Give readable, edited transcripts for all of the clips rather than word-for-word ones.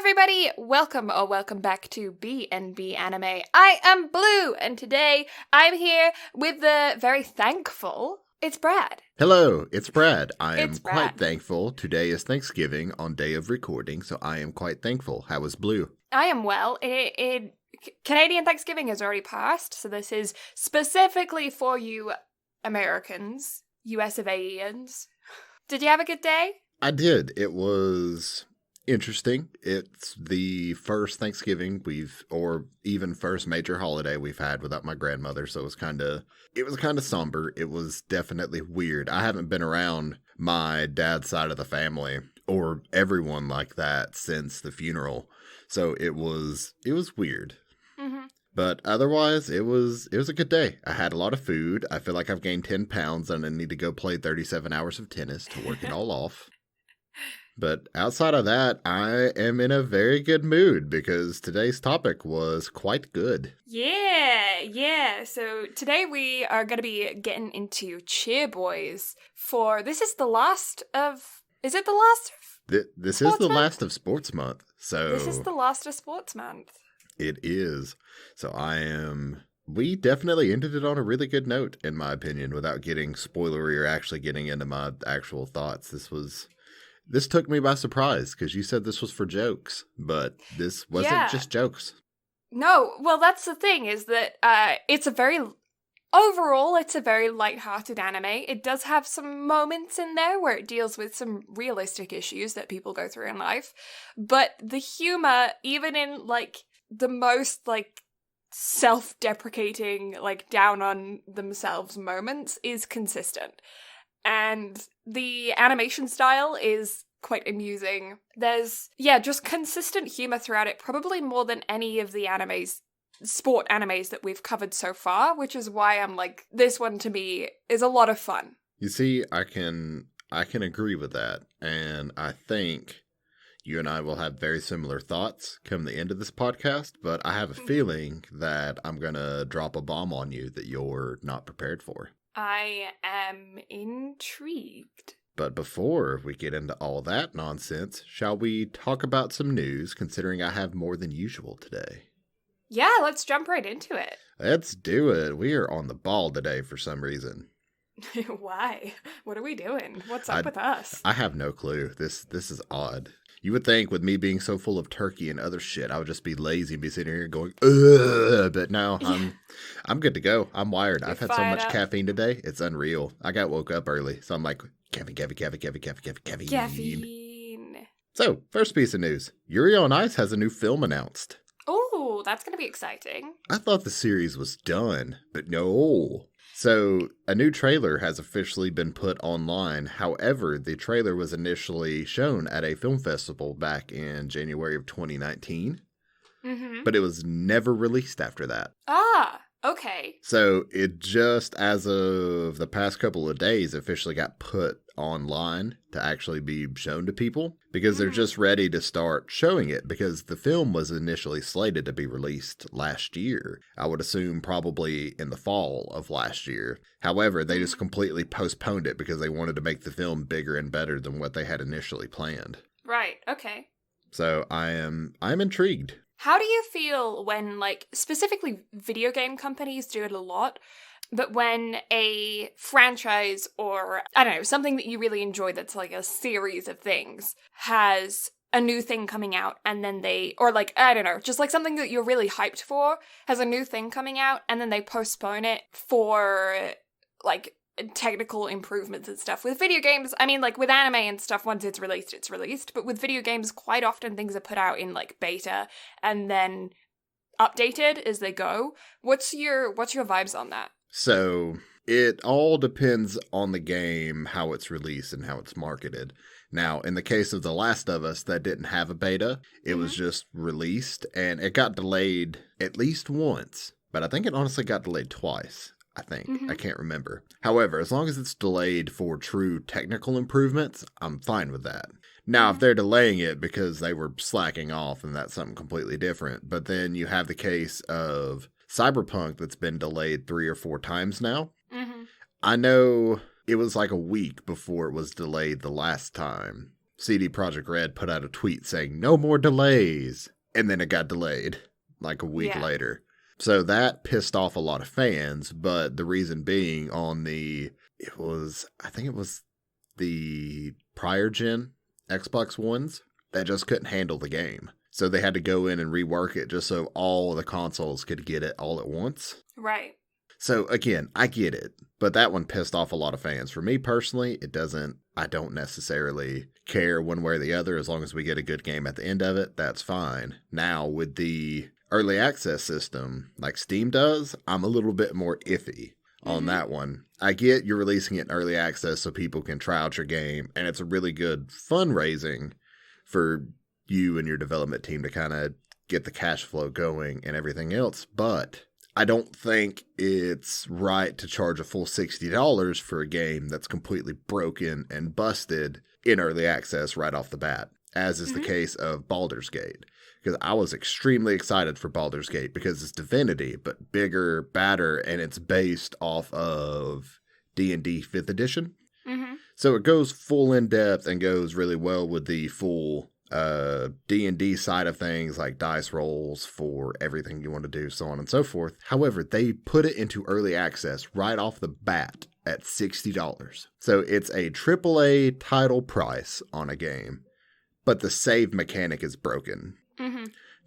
everybody, welcome back to BnB Anime. I am Blue, and today I'm here with the very thankful, it's Brad. Hello, it's Brad. I am quite thankful. Today is Thanksgiving on day of recording, so I am quite thankful. How is Blue? I am well. Canadian Thanksgiving has already passed, so this is specifically for you Americans, US of A's. Did you have a good day? I did. It was interesting. It's the first Thanksgiving or even first major holiday we've had without my grandmother, so it was kind of somber. It was definitely weird. I haven't been around my dad's side of the family or everyone like that since the funeral, so it was weird. Mm-hmm. But otherwise, it was a good day. I had a lot of food. I feel like I've gained 10 pounds and I need to go play 37 hours of tennis to work it all off. But outside of that, I am in a very good mood because today's topic was quite good. Yeah. So today we are going to be getting into Cheer Boys this is the last of... Is it the last of This is the last of Sports Month. So this is the last of Sports Month. It is. So we definitely ended it on a really good note, in my opinion, without getting spoilery or actually getting into my actual thoughts. This took me by surprise, because you said this was for jokes, but this wasn't just jokes. No, well, that's the thing, is that overall, it's a very lighthearted anime. It does have some moments in there where it deals with some realistic issues that people go through in life, but the humor, even in, the most, self-deprecating, down on themselves moments, is consistent. And the animation style is quite amusing. There's, just consistent humor throughout it, probably more than any of the sport animes that we've covered so far, which is why I'm this one to me is a lot of fun. You see, I can agree with that, and I think you and I will have very similar thoughts come the end of this podcast, but I have a feeling that I'm gonna drop a bomb on you that you're not prepared for. I am intrigued. But before we get into all that nonsense, shall we talk about some news, considering I have more than usual today? Yeah, let's jump right into it. Let's do it. We are on the ball today for some reason. Why? What are we doing? What's up with us? I have no clue. This is odd. You would think with me being so full of turkey and other shit, I would just be lazy and be sitting here going, ugh, but no, I'm good to go. I'm wired. I've had so much caffeine today. It's unreal. I got woke up early, so I'm like, caffeine. So, first piece of news. Yuri on Ice has a new film announced. Oh, that's going to be exciting. I thought the series was done, but no. So, a new trailer has officially been put online. However, the trailer was initially shown at a film festival back in January of 2019. Mm-hmm. But it was never released after that. Ah, okay. So, it just, as of the past couple of days, officially got put online to actually be shown to people because they're just ready to start showing it, because the film was initially slated to be released last year. I would assume probably in the fall of last year. However, they just completely postponed it because they wanted to make the film bigger and better than what they had initially planned. Right, okay. So I'm intrigued. How do you feel when, specifically video game companies do it a lot, but when a franchise or, I don't know, something that you really enjoy that's a series of things has a new thing coming out and then I don't know, just something that you're really hyped for has a new thing coming out and then they postpone it for, technical improvements and stuff. With video games, I mean, with anime and stuff, once it's released, but with video games, quite often things are put out in, beta and then updated as they go. What's your vibes on that? So, it all depends on the game, how it's released and how it's marketed. Now, in the case of The Last of Us, that didn't have a beta. It was just released, and it got delayed at least once. But I think it honestly got delayed twice. I think. I can't remember. However, as long as it's delayed for true technical improvements, I'm fine with that. Now, if they're delaying it because they were slacking off, then that's something completely different. But then you have the case of Cyberpunk that's been delayed 3 or 4 times now. Mm-hmm. I know it was a week before it was delayed the last time. CD Projekt Red put out a tweet saying, no more delays. And then it got delayed like a week later. So that pissed off a lot of fans, but the reason being I think it was the prior gen Xbox Ones that just couldn't handle the game. So they had to go in and rework it just so all the consoles could get it all at once. Right. So again, I get it, but that one pissed off a lot of fans. For me personally, I don't necessarily care one way or the other. As long as we get a good game at the end of it, that's fine. Now with the early access system, like Steam does, I'm a little bit more iffy on that one. I get you're releasing it in early access so people can try out your game, and it's a really good fundraising for you and your development team to kind of get the cash flow going and everything else, but I don't think it's right to charge a full $60 for a game that's completely broken and busted in early access right off the bat, as is the case of Baldur's Gate. Because I was extremely excited for Baldur's Gate because it's Divinity, but bigger, badder, and it's based off of D&D 5th edition. So it goes full in depth and goes really well with the full D&D side of things, like dice rolls for everything you want to do, so on and so forth. However, they put it into early access right off the bat at $60. So it's a AAA title price on a game, but the save mechanic is broken.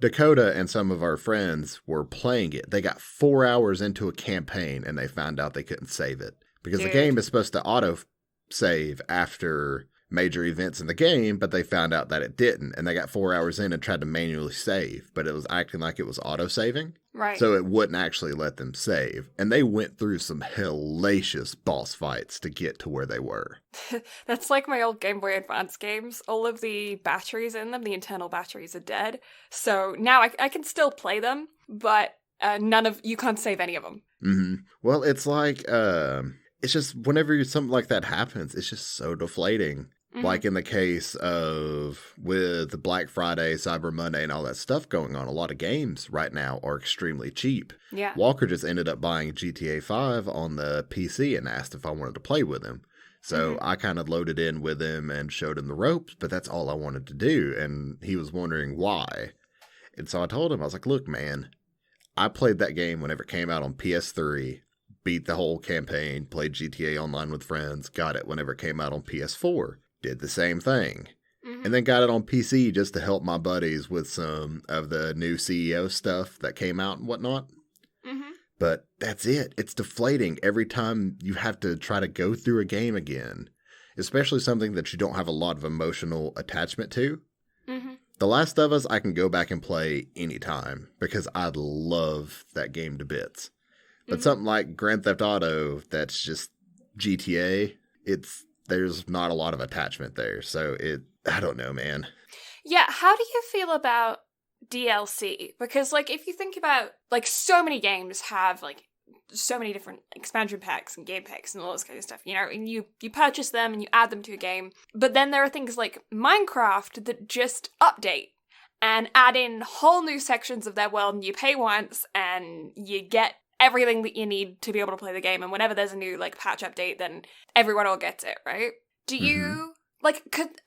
Dakota and some of our friends were playing it. They got 4 hours into a campaign and they found out they couldn't save it because the game is supposed to auto save after major events in the game, but they found out that it didn't, and they got 4 hours in and tried to manually save, but it was acting like it was auto-saving. Right. So it wouldn't actually let them save, and they went through some hellacious boss fights to get to where they were. That's like my old Game Boy Advance games. All of the batteries in them, the internal batteries, are dead. So now I can still play them, but you can't save any of them. Well, it's like, it's just whenever something like that happens, it's just so deflating. Like in the case of with Black Friday, Cyber Monday, and all that stuff going on, a lot of games right now are extremely cheap. Yeah. Walker just ended up buying GTA 5 on the PC and asked if I wanted to play with him. So I kind of loaded in with him and showed him the ropes, but that's all I wanted to do. And he was wondering why. And so I told him, I was like, look, man, I played that game whenever it came out on PS3, beat the whole campaign, played GTA Online with friends, got it whenever it came out on PS4. Did the same thing. And then got it on PC just to help my buddies with some of the new CEO stuff that came out and whatnot. But that's it. It's deflating every time you have to try to go through a game again, especially something that you don't have a lot of emotional attachment to. The Last of Us, I can go back and play anytime because I love that game to bits. But something like Grand Theft Auto, that's just GTA, there's not a lot of attachment there. So I don't know, man. Yeah, how do you feel about DLC? Because, like, if you think about, like, so many games have, like, so many different expansion packs and game packs and all this kind of stuff, you know, and you purchase them and you add them to a game. But then there are things like Minecraft that just update and add in whole new sections of their world, and you pay once and you get everything that you need to be able to play the game, and whenever there's a new, like, patch update, then everyone all gets it, right? Do you,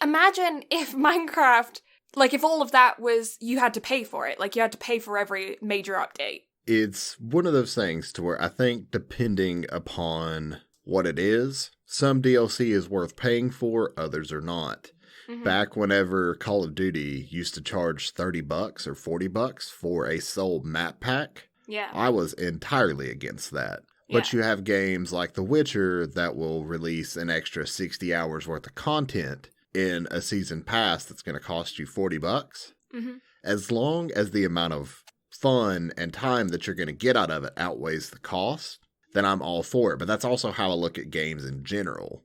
imagine if Minecraft, like, if all of that was, you had to pay for it, like, you had to pay for every major update. It's one of those things to where I think depending upon what it is, some DLC is worth paying for, others are not. Back whenever Call of Duty used to charge $30 or $40 for a sole map pack, I was entirely against that. But you have games like The Witcher that will release an extra 60 hours worth of content in a season pass that's going to cost you $40. As long as the amount of fun and time that you're going to get out of it outweighs the cost, then I'm all for it. But that's also how I look at games in general.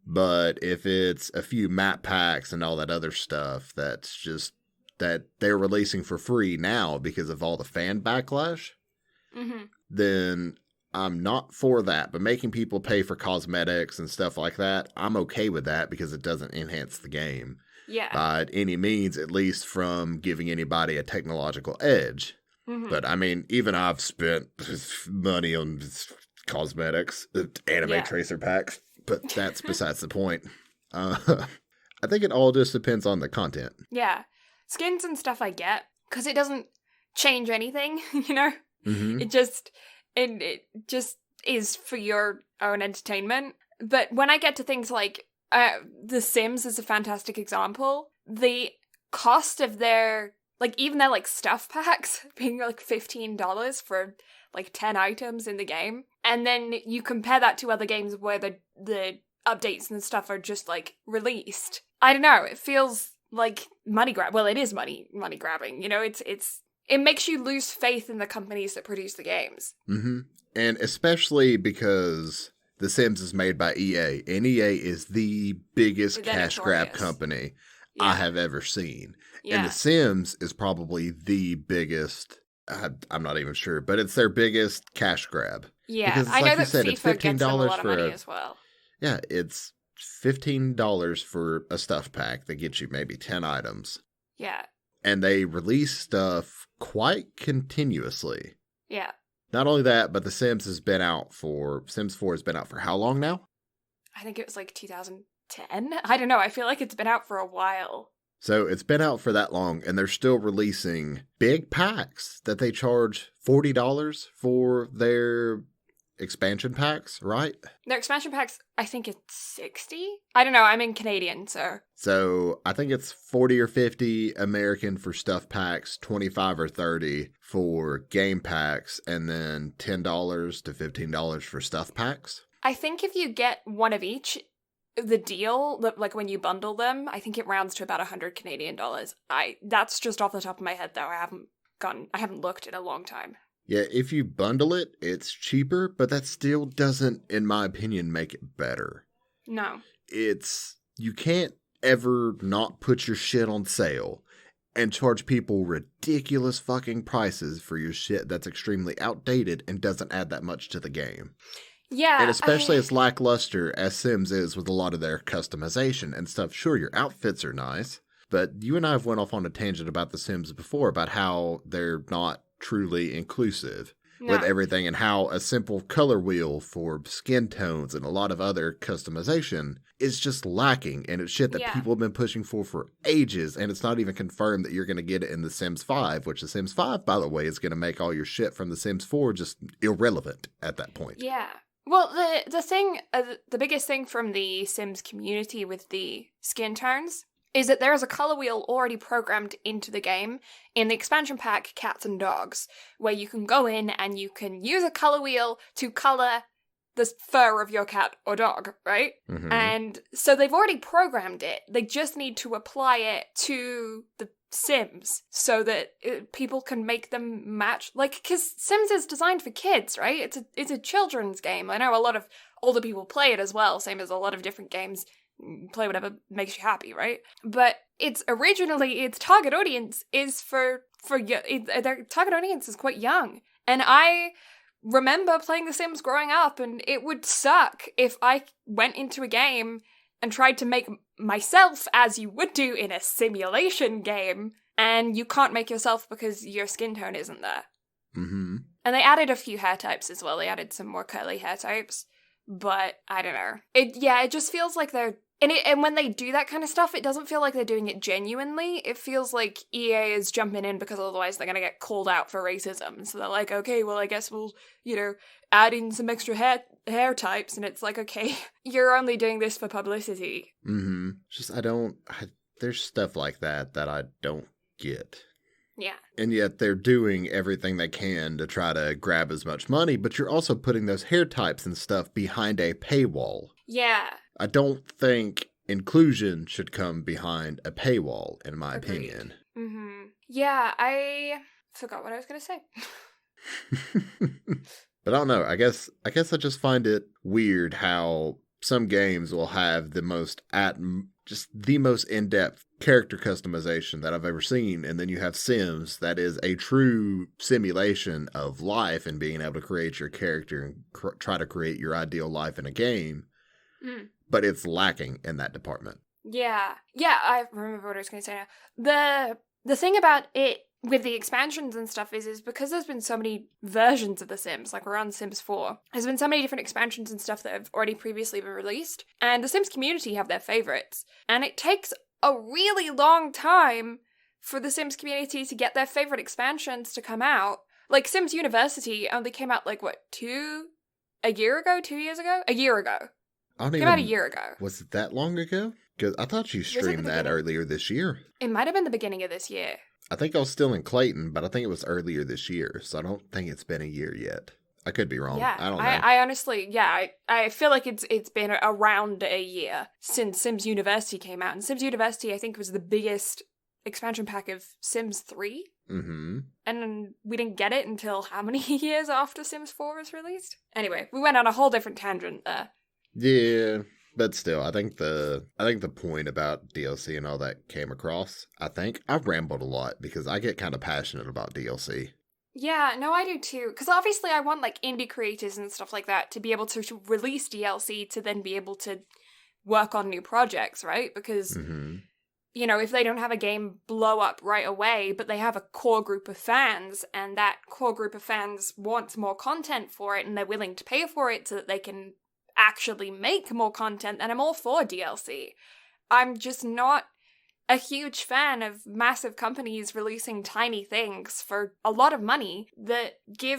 But if it's a few map packs and all that other stuff that's just that they're releasing for free now because of all the fan backlash, then I'm not for that. But making people pay for cosmetics and stuff like that, I'm okay with that because it doesn't enhance the game by any means, at least from giving anybody a technological edge. But I mean, even I've spent money on cosmetics, anime tracer packs, but that's besides the point. I think it all just depends on the content. Yeah. Skins and stuff I get, because it doesn't change anything, you know? Mm-hmm. It just is for your own entertainment. But when I get to things like The Sims is a fantastic example, the cost of their, like, even their, like, stuff packs being, like, $15 for, like, 10 items in the game, and then you compare that to other games where the updates and stuff are just, like, released. I don't know, it feels like money grab. Well, it is money grabbing, you know? It makes you lose faith in the companies that produce the games. Mm-hmm. And especially because The Sims is made by EA, and EA is the biggest cash grab company I have ever seen. Yeah. And The Sims is probably the biggest, I'm not even sure, but it's their biggest cash grab. Yeah, because I know like that you said, FIFA it's $15 gets them a lot of for money as well. Yeah, it's $15 for a stuff pack that gets you maybe 10 items. Yeah. And they release stuff quite continuously. Yeah. Not only that, but Sims 4 has been out for how long now? I think it was like 2010. I don't know. I feel like it's been out for a while. So it's been out for that long, and they're still releasing big packs that they charge $40 for their expansion packs, right? Their expansion packs, I think it's $60. I don't know. I'm in Canadian, so. So I think it's 40 or 50 American for stuff packs, 25 or 30 for game packs, and then $10 to $15 for stuff packs. I think if you get one of each, the deal, like when you bundle them, I think it rounds to about 100 Canadian dollars. That's just off the top of my head, though. I haven't looked in a long time. Yeah, if you bundle it, it's cheaper, but that still doesn't, in my opinion, make it better. No. You can't ever not put your shit on sale and charge people ridiculous fucking prices for your shit that's extremely outdated and doesn't add that much to the game. Yeah. And especially as lackluster as Sims is with a lot of their customization and stuff. Sure, your outfits are nice, but you and I have went off on a tangent about The Sims before about how they're not truly inclusive with everything, and how a simple color wheel for skin tones and a lot of other customization is just lacking, and it's shit that people have been pushing for ages, and it's not even confirmed that you're going to get it in The Sims 5, which The Sims 5, by the way, is going to make all your shit from The Sims 4 just irrelevant at that point. Yeah. Well, the biggest thing from the Sims community with the skin tones is that there is a color wheel already programmed into the game in the expansion pack Cats and Dogs, where you can go in and you can use a color wheel to color the fur of your cat or dog, right? Mm-hmm. And so they've already programmed it. They just need to apply it to the Sims so that people can make them match. Like, because Sims is designed for kids, right? It's a children's game. I know a lot of older people play it as well, same as a lot of different games. Play whatever makes you happy, right? But its target audience is their target audience is quite young. And I remember playing The Sims growing up, and it would suck if I went into a game and tried to make myself as you would do in a simulation game, and you can't make yourself because your skin tone isn't there. Mm-hmm. And they added a few hair types as well. They added some more curly hair types. But I don't know. It just feels like they're and when they do that kind of stuff, it doesn't feel like they're doing it genuinely. It feels like EA is jumping in because otherwise they're gonna get called out for racism. So they're like, okay, well, I guess we'll, add in some extra hair types, and it's like, okay, you're only doing this for publicity. Mm-hmm. There's stuff like that I don't get. Yeah. And yet they're doing everything they can to try to grab as much money, but you're also putting those hair types and stuff behind a paywall. Yeah. I don't think inclusion should come behind a paywall, in my opinion. Mm-hmm. Yeah, I forgot what I was going to say. But I don't know. I guess I just find it weird how some games will have the most in-depth character customization that I've ever seen, and then you have Sims that is a true simulation of life and being able to create your character and try to create your ideal life in a game. But it's lacking in that department. Yeah, I remember what I was going to say now. The thing about it with the expansions and stuff is because there's been so many versions of The Sims, like we're on Sims 4, there's been so many different expansions and stuff that have already previously been released, and the Sims community have their favorites. And it takes a really long time for the Sims community to get their favorite expansions to come out. Like, Sims University only came out, like, what, 2 years ago? A year ago. Came out a year ago. Was it that long ago? Because I thought you streamed that earlier this year. It might have been the beginning of this year. I think I was still in Clayton, but I think it was earlier this year, so I don't think it's been a year yet. I could be wrong. Yeah, I don't know. I honestly, I feel like it's been around a year since Sims University came out. And Sims University, I think, was the biggest expansion pack of Sims 3. Mm-hmm. And we didn't get it until how many years after Sims 4 was released? Anyway, we went on a whole different tangent there. Yeah, but still, I think the point about DLC and all that came across. I've rambled a lot because I get kind of passionate about DLC. Yeah, no, I do too. Because obviously I want, like, indie creators and stuff like that to be able to release DLC to then be able to work on new projects, right? Because, you know, if they don't have a game blow up right away, but they have a core group of fans, and that core group of fans wants more content for it, and they're willing to pay for it so that they can actually make more content, then I'm all for DLC. I'm just not a huge fan of massive companies releasing tiny things for a lot of money that they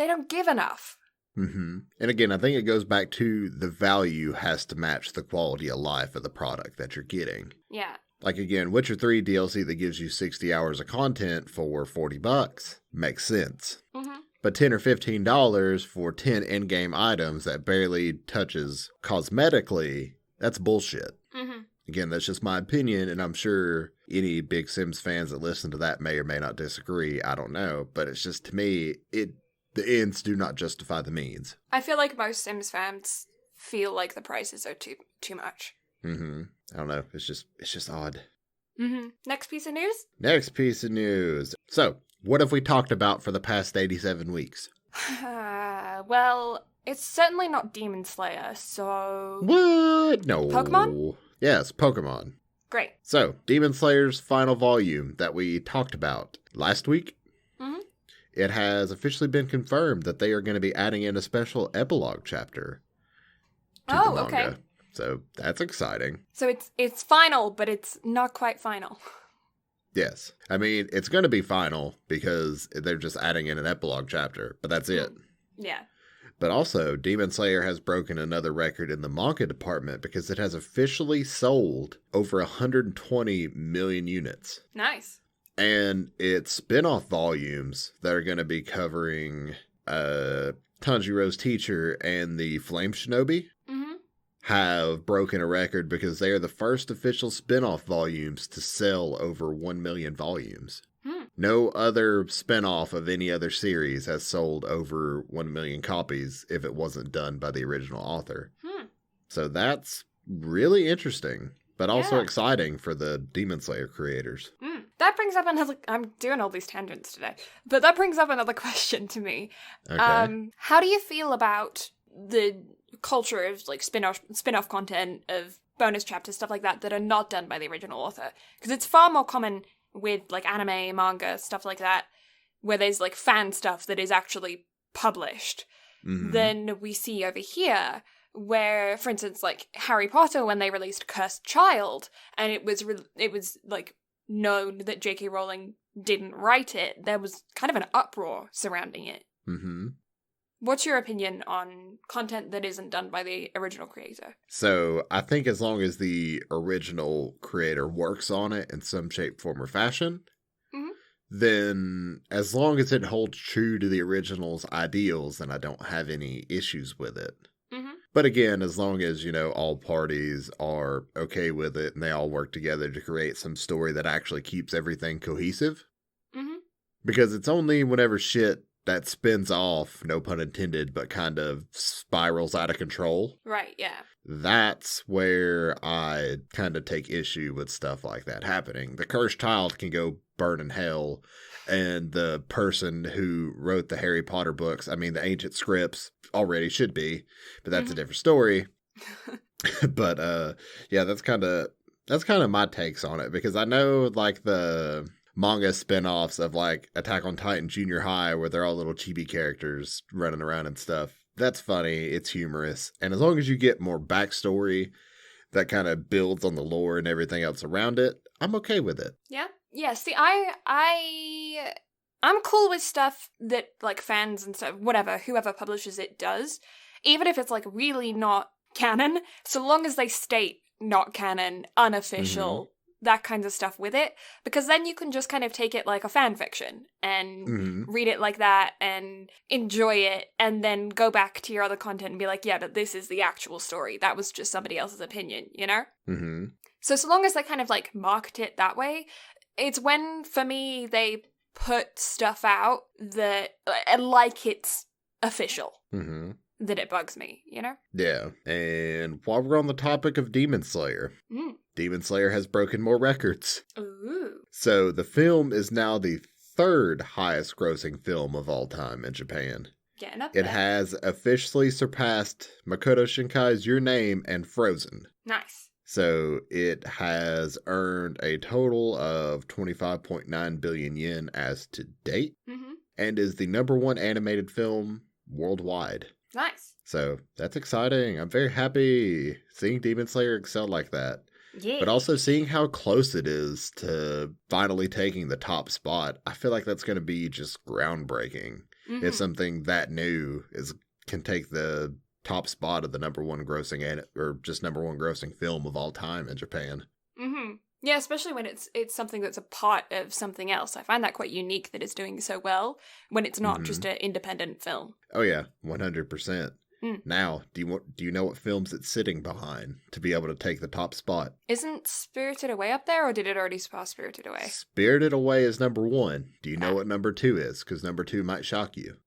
don't give enough. Mm-hmm. And again, I think it goes back to the value has to match the quality of life of the product that you're getting. Yeah. Like, again, Witcher 3 DLC that gives you 60 hours of content for $40 makes sense. Mm-hmm. But $10 or $15 for 10 in-game items that barely touches cosmetically, that's bullshit. Mm-hmm. Again, that's just my opinion, and I'm sure any big Sims fans that listen to that may or may not disagree. I don't know. But it's just, to me, the ends do not justify the means. I feel like most Sims fans feel like the prices are too much. Mm-hmm. I don't know. It's just odd. Mm-hmm. Next piece of news. So, what have we talked about for the past 87 weeks? Well, it's certainly not Demon Slayer, so... What? No. Pokemon? Yes, Pokemon. Great. So, Demon Slayer's final volume that we talked about last week. Mm-hmm. It has officially been confirmed that they are going to be adding in a special epilogue chapter to the manga. Okay. So, that's exciting. So it's final, but it's not quite final. Yes. I mean, it's going to be final because they're just adding in an epilogue chapter, but that's it. Yeah. But also, Demon Slayer has broken another record in the manga department because it has officially sold over 120 million units. Nice. And its spin-off volumes that are going to be covering Tanjiro's Teacher and the Flame Shinobi have broken a record because they are the first official spin-off volumes to sell over 1 million volumes. No other spin-off of any other series has sold over 1 million copies if it wasn't done by the original author. So that's really interesting, but also exciting for the Demon Slayer creators. That brings up another... I'm doing all these tangents today, but that brings up another question to me. Okay. How do you feel about the culture of, like, spin-off content, of bonus chapters, stuff like that are not done by the original author? Because it's far more common with, like, anime, manga, stuff like that, where there's, like, fan stuff that is actually published, than we see over here, where, for instance, like, Harry Potter, when they released Cursed Child, and it was like, known that J.K. Rowling didn't write it, there was kind of an uproar surrounding it. What's your opinion on content that isn't done by the original creator? So, I think as long as the original creator works on it in some shape, form, or fashion, then as long as it holds true to the original's ideals, then I don't have any issues with it. But again, as long as, you know, all parties are okay with it and they all work together to create some story that actually keeps everything cohesive. Because it's only whenever shit that spins off, no pun intended, but kind of spirals out of control. Right, yeah. That's where I kind of take issue with stuff like that happening. The Cursed Child can go burn in hell, and the person who wrote the Harry Potter books, I mean, the ancient scripts already should be, but that's a different story. But, yeah, that's kind of my takes on it, because I know, like, the manga spin-offs of like Attack on Titan Junior High where they're all little chibi characters running around and stuff. That's funny. It's humorous. And as long as you get more backstory that kind of builds on the lore and everything else around it, I'm okay with it. Yeah. Yeah, see, I'm cool with stuff that, like, fans and stuff, whatever, whoever publishes it does, even if it's, like, really not canon, so long as they state not canon, unofficial, that kind of stuff with it, because then you can just kind of take it like a fan fiction and read it like that and enjoy it, and then go back to your other content and be like, yeah, but this is the actual story. That was just somebody else's opinion, you know? Mm-hmm. So long as they kind of, like, market it that way, it's when, for me, they put stuff out that, like it's official, that it bugs me, you know? Yeah, and while we're on the topic of Demon Slayer, Demon Slayer has broken more records. Ooh. So the film is now the third highest grossing film of all time in Japan. Getting up It there. has officially surpassed Makoto Shinkai's Your Name and Frozen. Nice. So it has earned a total of 25.9 billion yen as to date, and is the #1 animated film worldwide. Nice. So that's exciting. I'm very happy seeing Demon Slayer excel like that. Yeah. But also seeing how close it is to finally taking the top spot. I feel like that's going to be just groundbreaking. If something that new can take the top spot of the #1 grossing or just #1 grossing film of all time in Japan. Yeah, especially when it's something that's a part of something else. I find that quite unique that it's doing so well when it's not just an independent film. Oh yeah, 100%. Now, do you know what films it's sitting behind to be able to take the top spot? Isn't Spirited Away up there, or did it already surpass Spirited Away? Spirited Away is #1. Do you know what #2 is? Because #2 might shock you.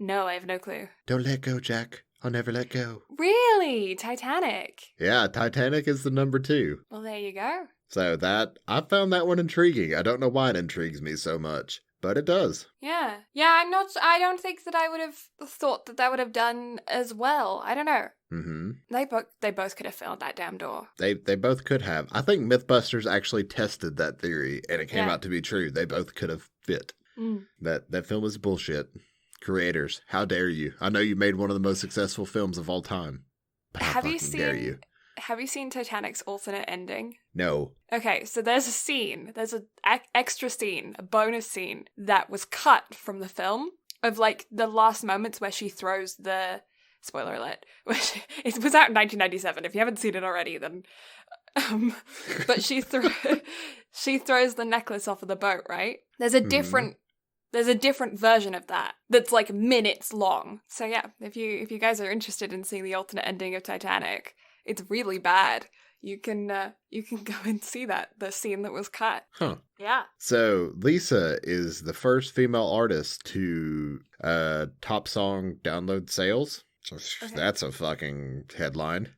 No, I have no clue. Don't let go, Jack. I'll never let go. Really? Titanic? Yeah, Titanic is the #2. Well, there you go. So I found that one intriguing. I don't know why it intrigues me so much, but it does. Yeah. Yeah, I don't think that I would have thought that would have done as well. I don't know. They both could have filled that damn door. They both could have. I think Mythbusters actually tested that theory, and it came out to be true. They both could have fit. That film is bullshit. Creators, how dare you? I know you made one of the most successful films of all time, but how dare you? Have you seen Titanic's alternate ending? No. Okay, so there's an extra scene, a bonus scene that was cut from the film of like the last moments where she throws the spoiler alert. It was out in 1997. If you haven't seen it already, then but she throws the necklace off of the boat, right? There's a different version of that that's like minutes long. So yeah, if you guys are interested in seeing the alternate ending of Titanic, it's really bad. You can go and see the scene that was cut. Huh. Yeah. So Lisa is the first female artist to top song download sales. So that's a fucking headline.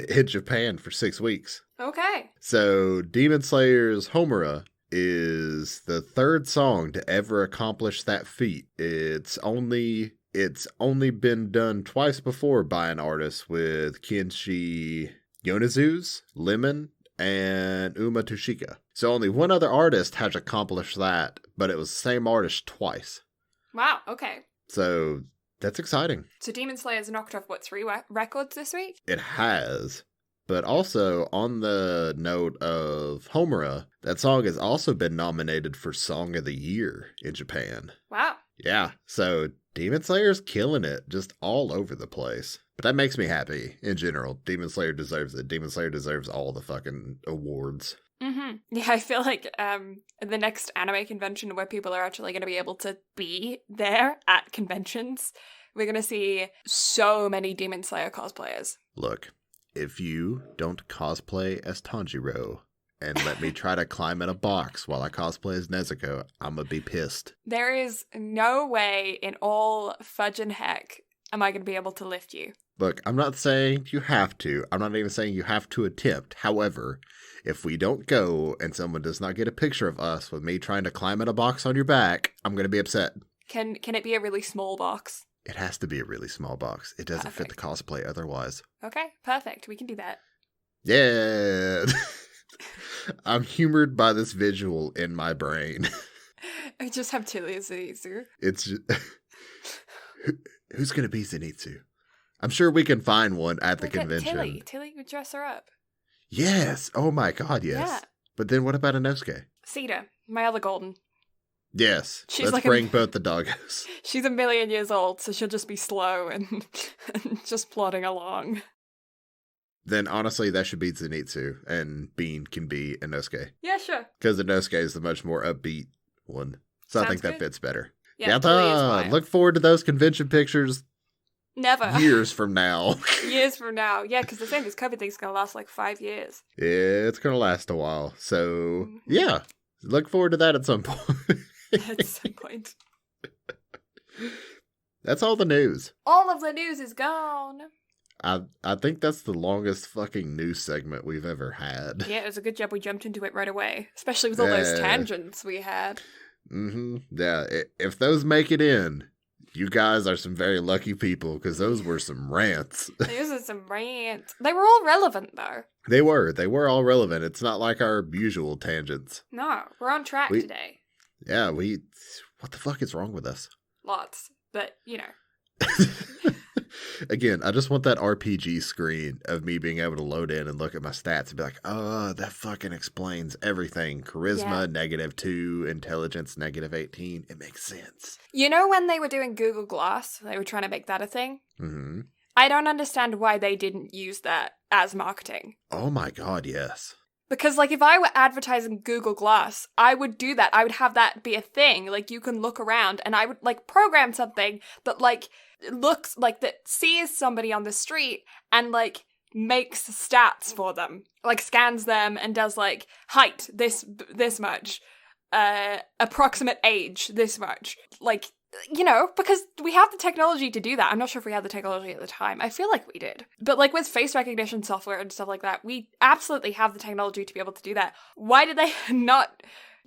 In Japan for 6 weeks. Okay. So Demon Slayer's Homura is the third song to ever accomplish that feat. It's only been done twice before by an artist with Kenshi Yonezu's Lemon and Uma Toshika. So only one other artist has accomplished that, but it was the same artist twice. Wow, okay. So that's exciting. So Demon Slayer's knocked off, 3 records this week? It has. But also, on the note of Homura, that song has also been nominated for Song of the Year in Japan. Wow. Yeah, so Demon Slayer's killing it, just all over the place. But that makes me happy, in general. Demon Slayer deserves it. Demon Slayer deserves all the fucking awards. Yeah, I feel like the next anime convention where people are actually going to be able to be there at conventions, we're going to see so many Demon Slayer cosplayers. Look. If you don't cosplay as Tanjiro and let me try to climb in a box while I cosplay as Nezuko, I'm gonna be pissed. There is no way in all fudge and heck am I going to be able to lift you. Look, I'm not saying you have to. I'm not even saying you have to attempt. However, if we don't go and someone does not get a picture of us with me trying to climb in a box on your back, I'm gonna be upset. Can it be a really small box? It has to be a really small box. It doesn't fit the cosplay otherwise. Okay, perfect. We can do that. Yeah. I'm humored by this visual in my brain. I just have Tilly as Zenitsu. It's just, who's going to be Zenitsu? I'm sure we can find one at the convention. Tilly would dress her up. Yes. Oh my God, yes. Yeah. But then what about Inosuke? Cedar, my other golden. Yes. Let's bring both the doggos. She's 1,000,000 years old, so she'll just be slow and just plodding along. Then honestly, that should be Zenitsu, and Bean can be Inosuke. Yeah, sure. Because Inosuke is the much more upbeat one. So I think that fits better. Yeah, look forward to those convention pictures. Never. Years from now. Years from now. Yeah, because the same as COVID thing's going to last like 5 years. It's going to last a while. So, yeah. Look forward to that at some point. At some point. That's all the news. All of the news is gone. I think that's the longest fucking news segment we've ever had. Yeah, it was a good job we jumped into it right away. Especially with all those tangents we had. Mm-hmm. Yeah, if those make it in, you guys are some very lucky people, because those were some rants. Those are some rants. They were all relevant, though. They were all relevant. It's not like our usual tangents. No, we're on track today. Yeah, what the fuck is wrong with us? Lots, but, you know. Again, I just want that RPG screen of me being able to load in and look at my stats and be like, oh, that fucking explains everything. Charisma, -2, intelligence, -18. It makes sense. You know when they were doing Google Glass, they were trying to make that a thing? Mm-hmm. I don't understand why they didn't use that as marketing. Oh my God, yes. Because, like, if I were advertising Google Glass, I would do that. I would have that be a thing. Like, you can look around, and I would, like, program something that, like, looks like that sees somebody on the street and, like, makes stats for them. Like, scans them and does, like, height, this much. Approximate age, this much. Like, you know, because we have the technology to do that. I'm not sure if we had the technology at the time. I feel like we did. But, like, with face recognition software and stuff like that, we absolutely have the technology to be able to do that. Why did they not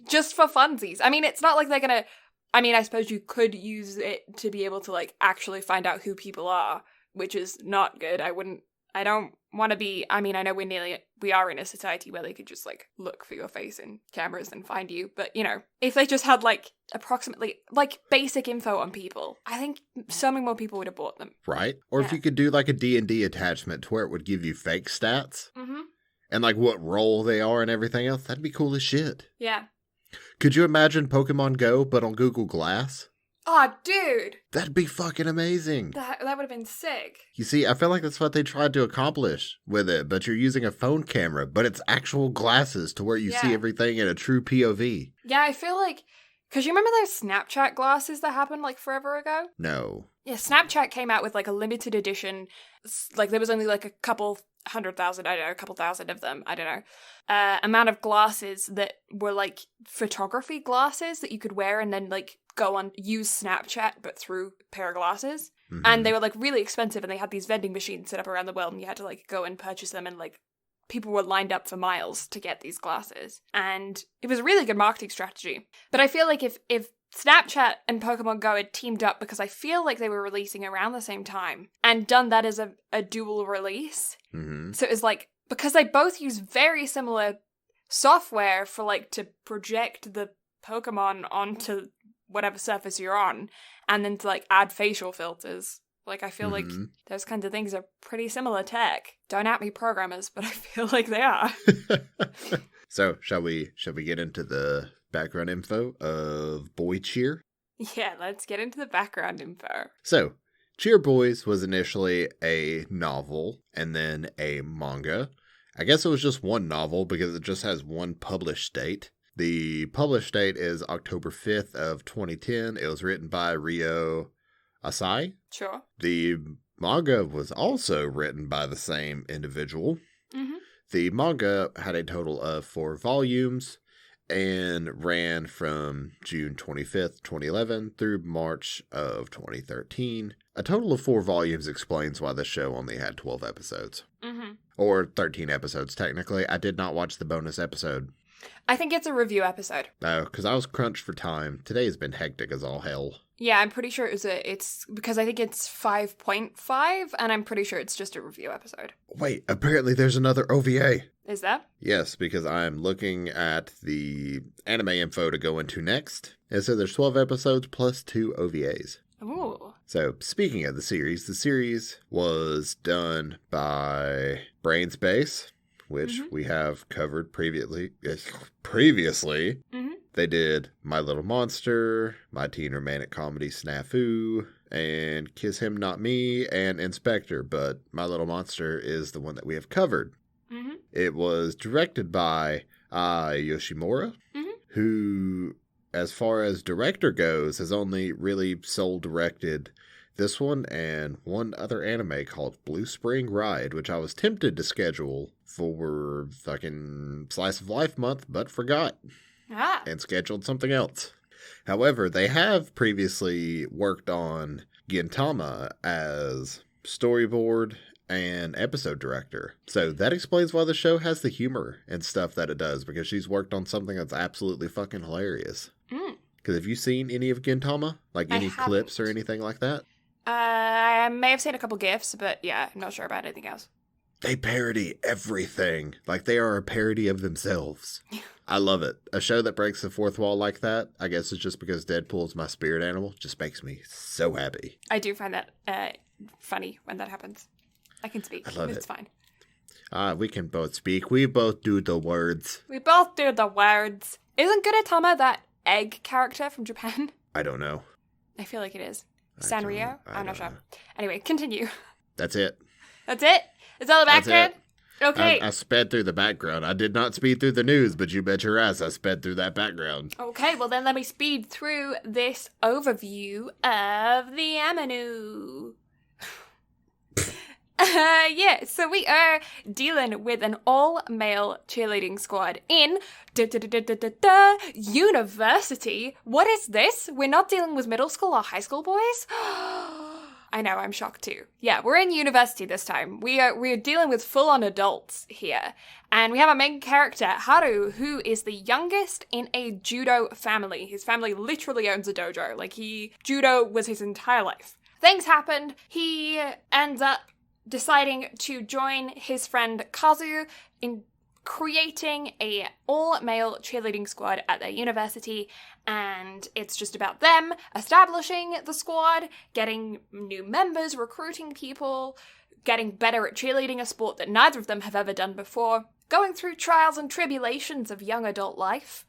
just for funsies? I mean, it's not like they're gonna... I mean, I suppose you could use it to be able to, like, actually find out who people are, which is not good. I don't want to be... I mean, I know we are in a society where they could just, like, look for your face in cameras and find you. But, you know, if they just had, like, approximately, like, basic info on people, I think so many more people would have bought them. Right? Or if you could do, like, a D&D attachment to where it would give you fake stats. Mm-hmm. And, like, what role they are and everything else. That'd be cool as shit. Yeah. Could you imagine Pokemon Go, but on Google Glass? Oh, dude! That'd be fucking amazing. That would have been sick. You see, I feel like that's what they tried to accomplish with it, but you're using a phone camera, but it's actual glasses to where you see everything in a true POV. Yeah, I feel like... Because you remember those Snapchat glasses that happened, like, forever ago? No. Yeah, Snapchat came out with, like, a limited edition... Like, there was only, like, a couple 100,000, I don't know, a couple thousand of them, I don't know. Amount of glasses that were, like, photography glasses that you could wear and then, like, go on, use Snapchat, but through a pair of glasses. Mm-hmm. And they were, like, really expensive, and they had these vending machines set up around the world, and you had to, like, go and purchase them, and, like, people were lined up for miles to get these glasses. And it was a really good marketing strategy. But I feel like if Snapchat and Pokemon Go had teamed up, because I feel like they were releasing around the same time, and done that as a dual release. Mm-hmm. So it was like, because they both use very similar software for, like, to project the Pokemon onto whatever surface you're on, and then to, like, add facial filters. Like, I feel like those kinds of things are pretty similar tech. Don't at me, programmers, but I feel like they are. So, shall we get into the background info of Boy Cheer? Yeah, let's get into the background info. So, Cheer Boys was initially a novel and then a manga. I guess it was just one novel because it just has one published date. The published date is October 5th of 2010. It was written by Ryo Asai. Sure. The manga was also written by the same individual. Mm-hmm. The manga had a total of 4 volumes and ran from June 25th, 2011 through March of 2013. A total of 4 volumes explains why the show only had 12 episodes. Mm-hmm. Or 13 episodes, technically. I did not watch the bonus episode. I think it's a review episode. Oh, because I was crunched for time. Today's been hectic as all hell. Yeah, I'm pretty sure it's because I think it's 5.5, and I'm pretty sure it's just a review episode. Wait, apparently there's another OVA. Is that? Yes, because I'm looking at the anime info to go into next. And so there's 12 episodes plus 2 OVAs. Ooh. So, speaking of the series was done by Brain Space, which we have covered previously. Mm-hmm. They did My Little Monster, My Teen Romantic Comedy Snafu, and Kiss Him Not Me, and Inspector, but My Little Monster is the one that we have covered. Mm-hmm. It was directed by Yoshimura, who, as far as director goes, has only really sole directed this one and one other anime called Blue Spring Ride, which I was tempted to schedule for fucking Slice of Life month, but forgot. And scheduled something else. However, they have previously worked on Gintama as storyboard and episode director. So that explains why the show has the humor and stuff that it does, because she's worked on something that's absolutely fucking hilarious. Because have you seen any of Gintama? Like any clips or anything like that? I may have seen a couple GIFs, but yeah, I'm not sure about anything else. They parody everything. Like they are a parody of themselves. I love it. A show that breaks the fourth wall like that, I guess it's just because Deadpool's my spirit animal, just makes me so happy. I do find that funny when that happens. I can speak. I love it. It's fine. We can both speak. We both do the words. We both do the words. Isn't Gudetama that egg character from Japan? I don't know. I feel like it is. Sanrio? I'm not sure. Anyway, continue. That's it. That's it? Is that the background? Okay. I sped through the background. I did not speed through the news, but you bet your ass I sped through that background. Okay, well then let me speed through this overview of the Amanu. So we are dealing with an all-male cheerleading squad in university. What is this? We're not dealing with middle school or high school boys? I know, I'm shocked too. Yeah, we're in university this time. We are dealing with full-on adults here. And we have a main character, Haru, who is the youngest in a judo family. His family literally owns a dojo. Like, judo was his entire life. Things happened. He ends up deciding to join his friend Kazu in creating a all-male cheerleading squad at their university, and it's just about them establishing the squad, getting new members, recruiting people, getting better at cheerleading, a sport that neither of them have ever done before, going through trials and tribulations of young adult life,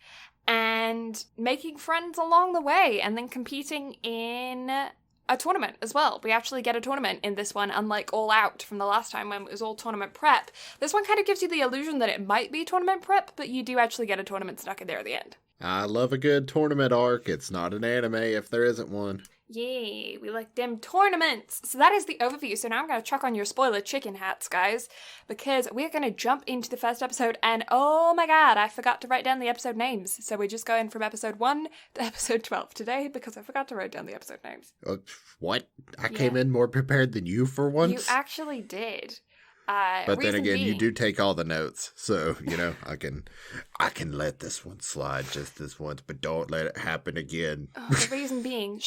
and making friends along the way, and then competing in a tournament as well. We actually get a tournament in this one, unlike All Out from the last time when it was all tournament prep. This one kind of gives you the illusion that it might be tournament prep, but you do actually get a tournament stuck in there at the end. I love a good tournament arc. It's not an anime if there isn't one. Yay, we like them tournaments. So that is the overview. So now I'm going to chuck on your spoiler chicken hats, guys, because we're going to jump into the first episode, and oh my god, I forgot to write down the episode names. So we're just going from episode 1 to episode 12 today because I forgot to write down the episode names. What? I came in more prepared than you for once? You actually did. But then again, you do take all the notes, so, I can let this one slide just this once, but don't let it happen again. The reason being,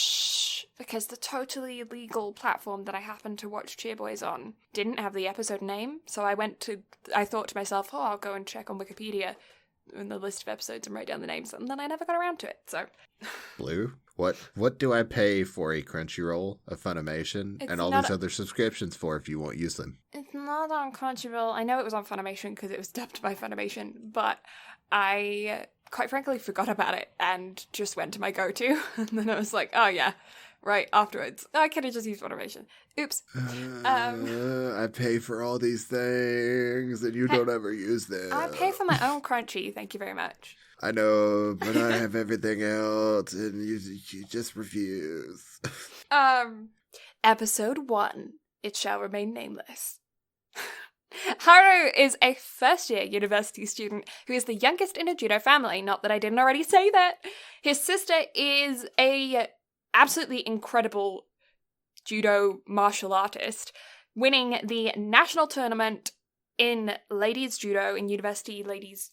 because the totally legal platform that I happened to watch Cheerboys on didn't have the episode name, so I thought to myself, I'll go and check on Wikipedia in the list of episodes and write down the names, and then I never got around to it, so... Blue? What do I pay for a Crunchyroll, a Funimation, and all these other subscriptions for if you won't use them? It's not on Crunchyroll. I know it was on Funimation because it was dubbed by Funimation, but I quite frankly forgot about it and just went to my go-to, and then I was like, oh yeah, right, afterwards. I could have just used Funimation. Oops. I pay for all these things and you don't ever use them. I pay for my own Crunchy, thank you very much. I know, but I have everything else, and you just refuse. Episode 1. It shall remain nameless. Haru is a first-year university student who is the youngest in a judo family. Not that I didn't already say that. His sister is a absolutely incredible judo martial artist, winning the national tournament in ladies judo, in university ladies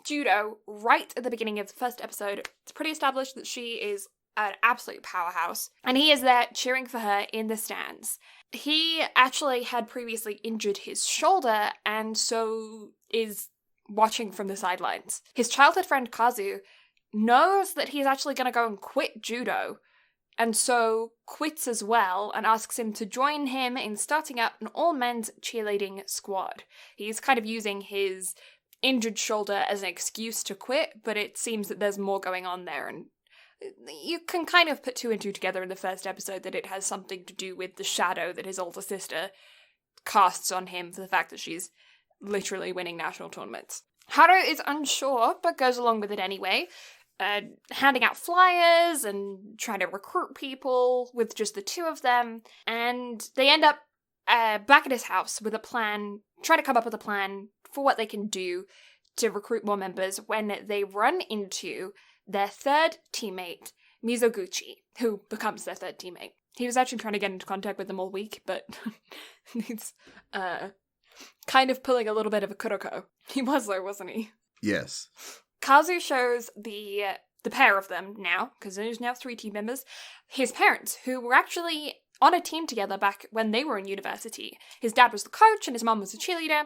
judo, right at the beginning of the first episode. It's pretty established that she is an absolute powerhouse, and he is there cheering for her in the stands. He actually had previously injured his shoulder, and so is watching from the sidelines. His childhood friend Kazu knows that he's actually going to go and quit judo, and so quits as well and asks him to join him in starting up an all-men's cheerleading squad. He's kind of using his injured shoulder as an excuse to quit, but it seems that there's more going on there, and you can kind of put two and two together in the first episode that it has something to do with the shadow that his older sister casts on him for the fact that she's literally winning national tournaments. Haru is unsure, but goes along with it anyway, handing out flyers and trying to recruit people with just the two of them, and they end up back at his house with a plan, trying to come up with a plan for what they can do to recruit more members when they run into their third teammate, Mizoguchi, who becomes their third teammate. He was actually trying to get into contact with them all week, but he's kind of pulling a little bit of a Kuroko. He was though, wasn't he? Yes. Kazu shows the pair of them now, because there's now 3 team members, his parents, who were actually on a team together back when they were in university. His dad was the coach and his mom was the cheerleader,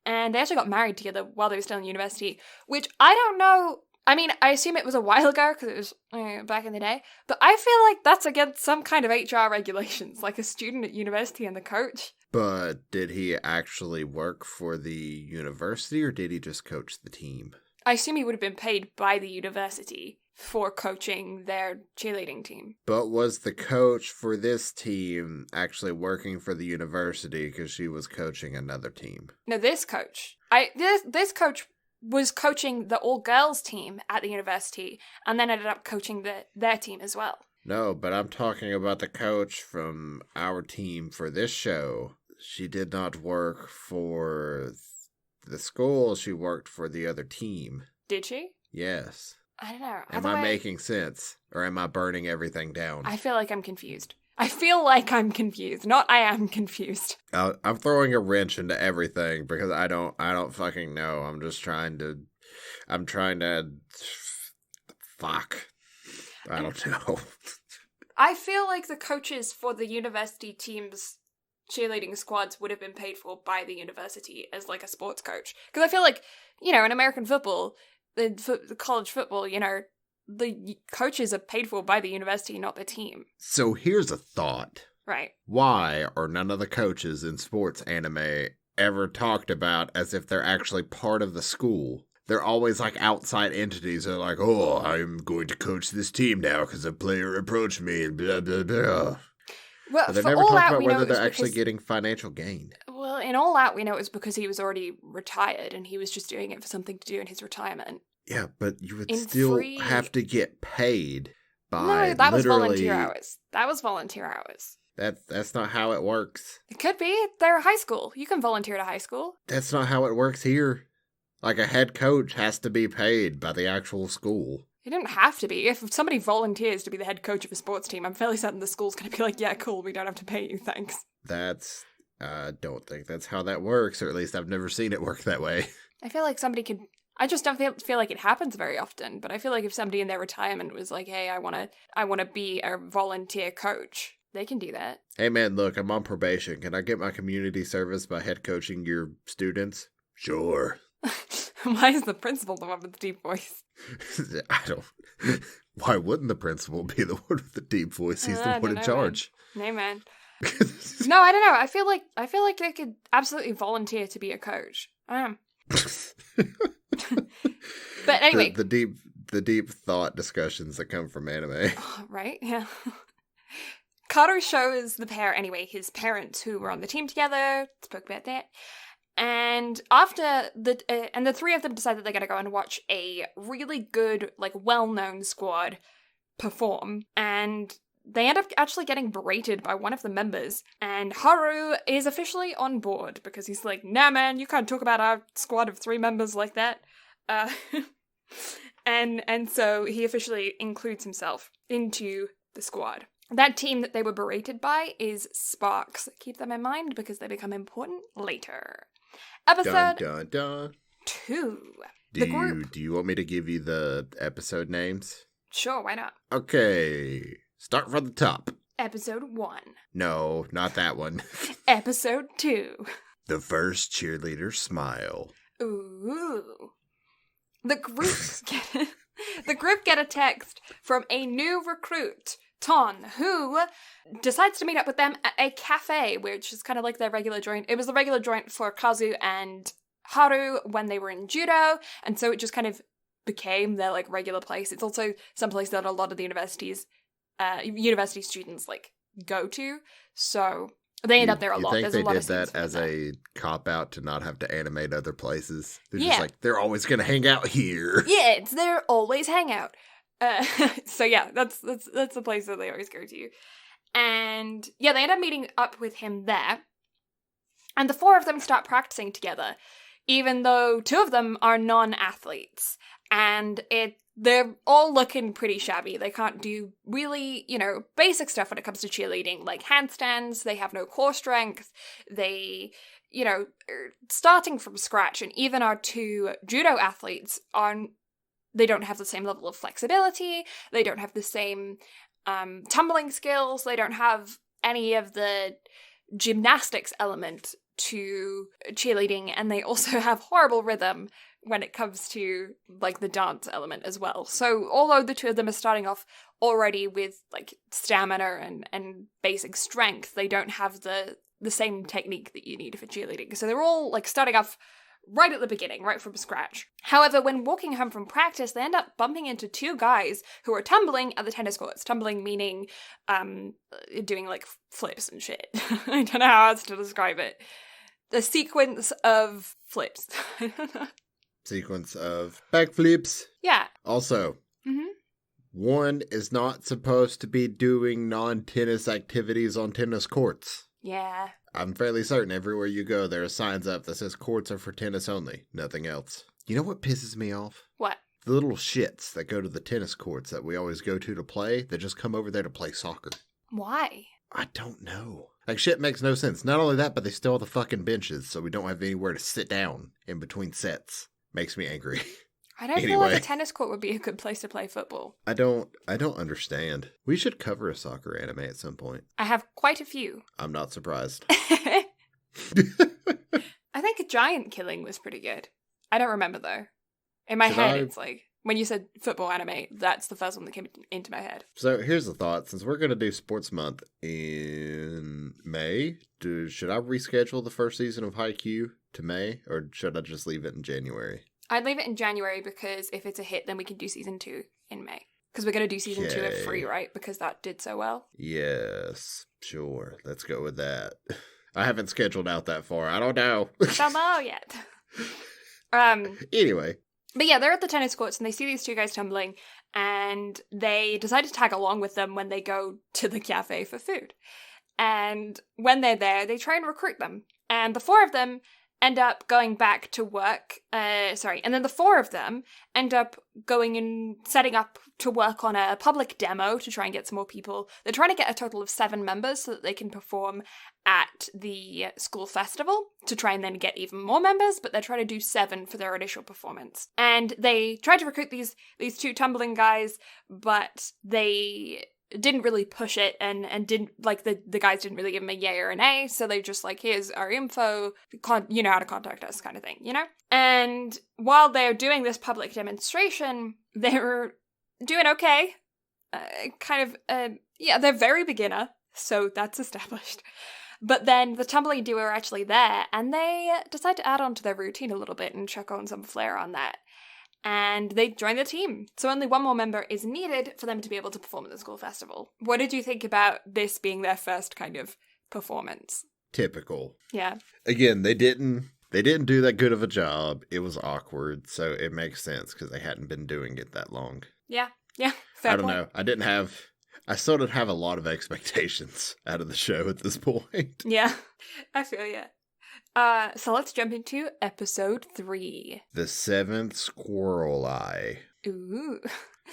and they actually got married together while they were still in university, which I don't know. I mean, I assume it was a while ago, because it was back in the day, but I feel like that's against some kind of HR regulations, like a student at university and the coach. But did he actually work for the university, or did he just coach the team? I assume he would have been paid by the university for coaching their cheerleading team. But was the coach for this team actually working for the university because she was coaching another team? No, this coach. This coach was coaching the all-girls team at the university, and then ended up coaching their team as well. No, but I'm talking about the coach from our team for this show. She did not work for the school, she worked for the other team. Did she? Yes. I don't know. Am I making sense? Or am I burning everything down? I feel like I'm confused. Not I am confused. I'm throwing a wrench into everything because I don't fucking know. I'm trying to fuck. I don't know. I feel like the coaches for the university teams cheerleading squads would have been paid for by the university as like a sports coach. Because I feel like, in American football, the college football, the coaches are paid for by the university, not the team. So here's a thought. Right. Why are none of the coaches in sports anime ever talked about as if they're actually part of the school? They're always like outside entities. They're like, oh, I'm going to coach this team now because a player approached me and blah, blah, blah. Well, but they for never All talk Out, about we know whether it was they're actually because... getting financial gain. Well, in All Out, we know it was because he was already retired and he was just doing it for something to do in his retirement. Yeah, but you would still have to get paid by No, that was literally... volunteer hours. That's not how it works. It could be. They're a high school. You can volunteer at a high school. That's not how it works here. Like, a head coach has to be paid by the actual school. It didn't have to be. If somebody volunteers to be the head coach of a sports team, I'm fairly certain the school's going to be like, yeah, cool, we don't have to pay you, thanks. I don't think that's how that works, or at least I've never seen it work that way. I feel like somebody could... I just don't feel like it happens very often, but I feel like if somebody in their retirement was like, hey, I want to be a volunteer coach, they can do that. Hey man, look, I'm on probation. Can I get my community service by head coaching your students? Sure. Why is the principal the one with the deep voice? I don't... Why wouldn't the principal be the one with the deep voice? He's the one in charge. Man. Man. No, I don't know. I feel like they could absolutely volunteer to be a coach. I am. But anyway, the deep thought discussions that come from anime, right? Yeah. Kato shows the pair anyway his parents who were on the team together. Spoke about that, and after the 3 of them decide that they're gonna go and watch a really good, like, well-known squad perform, and they end up actually getting berated by one of the members, and Haru is officially on board because he's like, nah man, you can't talk about our squad of 3 members like that. And so he officially includes himself into the squad. That team that they were berated by is Sparks. Keep them in mind because they become important later. Episode dun, dun, dun. 2. Do you want me to give you the episode names? Sure, why not? Okay, start from the top. Episode 1. No, not that one. Episode 2. The first cheerleader smile. Ooh. The group get a text from a new recruit, Ton, who decides to meet up with them at a cafe, which is kind of like their regular joint. It was the regular joint for Kazu and Haru when they were in judo, and so it just kind of became their like regular place. It's also some place that a lot of the university students like go to, so they end up there a lot. You think There's they a lot did of scenes that as there. a cop out to not have to animate other places? They're Yeah. just like, they're always going to hang out here. Yeah, it's their always hangout. So yeah, that's the place that they always go to. And yeah, they end up meeting up with him there. And the 4 of them start practicing together, even though 2 of them are non-athletes. And they're all looking pretty shabby. They can't do really, basic stuff when it comes to cheerleading, like handstands. They have no core strength. They, are starting from scratch. And even our 2 judo athletes they don't have the same level of flexibility. They don't have the same tumbling skills. They don't have any of the gymnastics element to cheerleading. And they also have horrible rhythm when it comes to, like, the dance element as well. So, although the 2 of them are starting off already with, like, stamina and basic strength, they don't have the same technique that you need for cheerleading. So they're all, like, starting off right at the beginning, right from scratch. However, when walking home from practice, they end up bumping into 2 guys who are tumbling at the tennis courts. Tumbling meaning, doing, like, flips and shit. I don't know how else to describe it. A sequence of flips. Sequence of backflips. Yeah. Also, one is not supposed to be doing non-tennis activities on tennis courts. Yeah. I'm fairly certain everywhere you go, there are signs up that says courts are for tennis only, nothing else. You know what pisses me off? What? The little shits that go to the tennis courts that we always go to play, that just come over there to play soccer. Why? I don't know. Like, shit makes no sense. Not only that, but they steal the fucking benches, so we don't have anywhere to sit down in between sets. Makes me angry. I don't feel like a tennis court would be a good place to play football. I don't understand. We should cover a soccer anime at some point. I have quite a few. I'm not surprised. I think Giant Killing was pretty good. I don't remember, though. In my head, it's like, when you said football anime, that's the first one that came into my head. So here's the thought. Since we're going to do Sports Month in May, should I reschedule the first season of Haikyuu to May, or should I just leave it in January? I'd leave it in January, because if it's a hit, then we can do season 2 in May. Because we're going to do season 2 at free, right? Because that did so well. Yes, sure. Let's go with that. I haven't scheduled out that far. I don't know. Don't know yet. Anyway. But yeah, they're at the tennis courts and they see these 2 guys tumbling, and they decide to tag along with them when they go to the cafe for food. And when they're there, they try and recruit them. And the 4 of them end up going back to work, and then the 4 of them end up going and setting up to work on a public demo to try and get some more people. They're trying to get a total of 7 members so that they can perform at the school festival to try and then get even more members, but they're trying to do 7 for their initial performance. And they tried to recruit these 2 tumbling guys, but they didn't really push it and didn't, like, the guys didn't really give him a yay or an A, so they just like, here's our info, you know how to contact us kind of thing, you know? And while they're doing this public demonstration, they're doing okay. They're very beginner, so that's established. But then the tumbling duo are actually there, and they decide to add on to their routine a little bit and chuck on some flair on that. And they join the team. So only 1 more member is needed for them to be able to perform at the school festival. What did you think about this being their first kind of performance? Typical. Yeah. Again, they didn't do that good of a job. It was awkward, so it makes sense because they hadn't been doing it that long. Yeah. Fair I don't point. know. I still didn't have a lot of expectations out of the show at this point. Yeah, I feel ya. So let's jump into episode 3. The 7th Squirrel Eye. Ooh.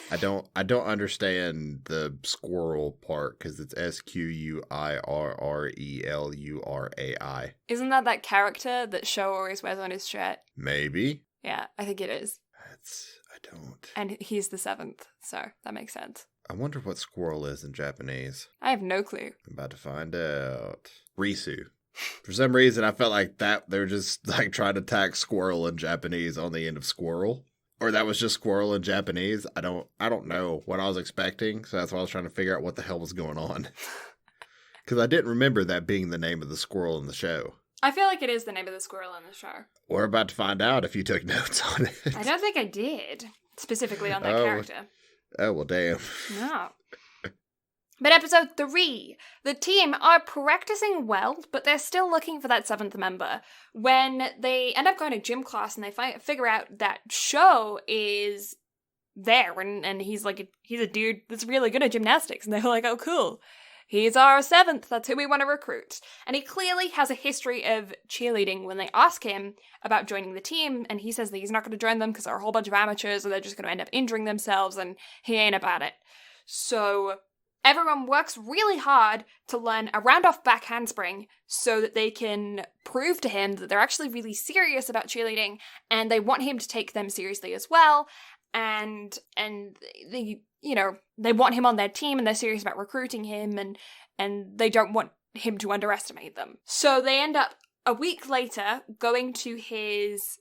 I don't understand the squirrel part because it's SQUIRRELURAI. Isn't that character that Sho always wears on his shirt? Maybe. Yeah, I think it is. I don't. And he's the 7th, so that makes sense. I wonder what squirrel is in Japanese. I have no clue. I'm about to find out. Risu. For some reason, I felt like that they're just like trying to tack squirrel in Japanese on the end of squirrel. Or that was just squirrel in Japanese. I don't know what I was expecting, so that's why I was trying to figure out what the hell was going on. Because I didn't remember that being the name of the squirrel in the show. I feel like it is the name of the squirrel in the show. We're about to find out if you took notes on it. I don't think I did, specifically on that character. Oh, well, damn. No. But episode 3, the team are practicing well, but they're still looking for that 7th member. When they end up going to gym class and they figure out that Sho is there, and he's a dude that's really good at gymnastics, and they're like, oh, cool. He's our 7th, that's who we want to recruit. And he clearly has a history of cheerleading. When they ask him about joining the team, and he says that he's not going to join them because they're a whole bunch of amateurs, or they're just going to end up injuring themselves, and he ain't about it. So everyone works really hard to learn a round-off back handspring so that they can prove to him that they're actually really serious about cheerleading, and they want him to take them seriously as well. And they, they want him on their team, and they're serious about recruiting him, and they don't want him to underestimate them. So they end up, a week later, going to his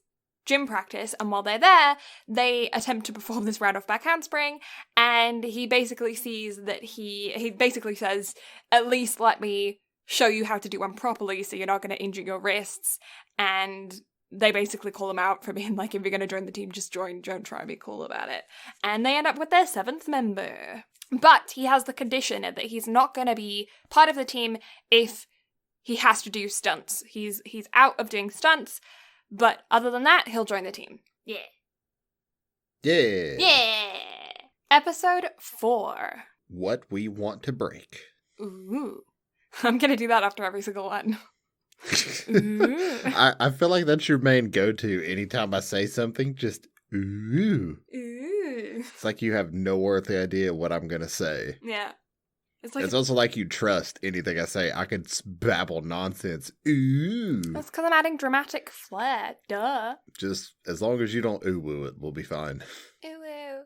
gym practice, and while they're there, they attempt to perform this round-off back handspring, and he basically sees that he basically says, at least let me show you how to do one properly so you're not going to injure your wrists, and they basically call him out for being like, if you're going to join the team, just join, don't try to be cool about it. And they end up with their 7th member. But he has the condition that he's not going to be part of the team if he has to do stunts. He's out of doing stunts, but other than that, he'll join the team. Yeah. Yeah. Yeah. Episode 4. What we want to break. Ooh. I'm going to do that after every single one. I feel like that's your main go-to anytime I say something, just ooh. Ooh. It's like you have no earthly idea what I'm going to say. Yeah. It's also like you trust anything I say. I could babble nonsense. Ooh. That's because I'm adding dramatic flair. Duh. Just as long as you don't ooh-woo it, we'll be fine. Ooh-woo.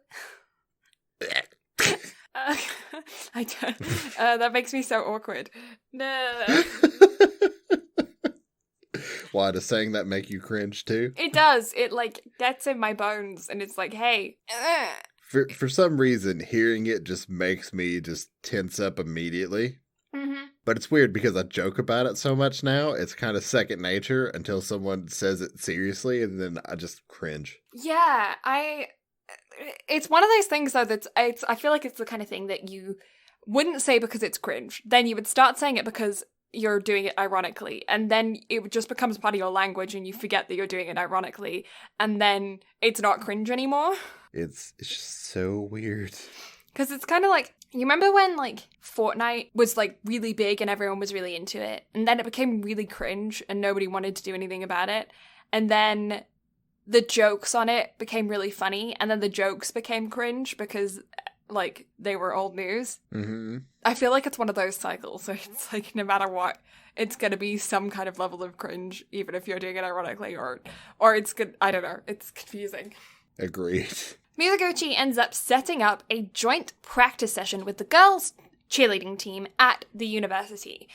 I don't. That makes me so awkward. No. Why, does saying that make you cringe too? It does. It gets in my bones, and it's like, hey. For some reason, hearing it just makes me just tense up immediately. Mm-hmm. But it's weird because I joke about it so much now. It's kind of second nature until someone says it seriously, and then I just cringe. Yeah, it's one of those things though I feel like it's the kind of thing that you wouldn't say because it's cringe. Then you would start saying it because you're doing it ironically, and then it just becomes part of your language and you forget that you're doing it ironically, and then it's not cringe anymore. It's just so weird. Because it's kind of like, you remember when Fortnite was really big and everyone was really into it, and then it became really cringe and nobody wanted to do anything about it, and then the jokes on it became really funny, and then the jokes became cringe because they were old news. Mm-hmm. I feel like it's one of those cycles. So it's no matter what, it's going to be some kind of level of cringe, even if you're doing it ironically, or it's good. I don't know. It's confusing. Agreed. Mizoguchi ends up setting up a joint practice session with the girls' cheerleading team at the university.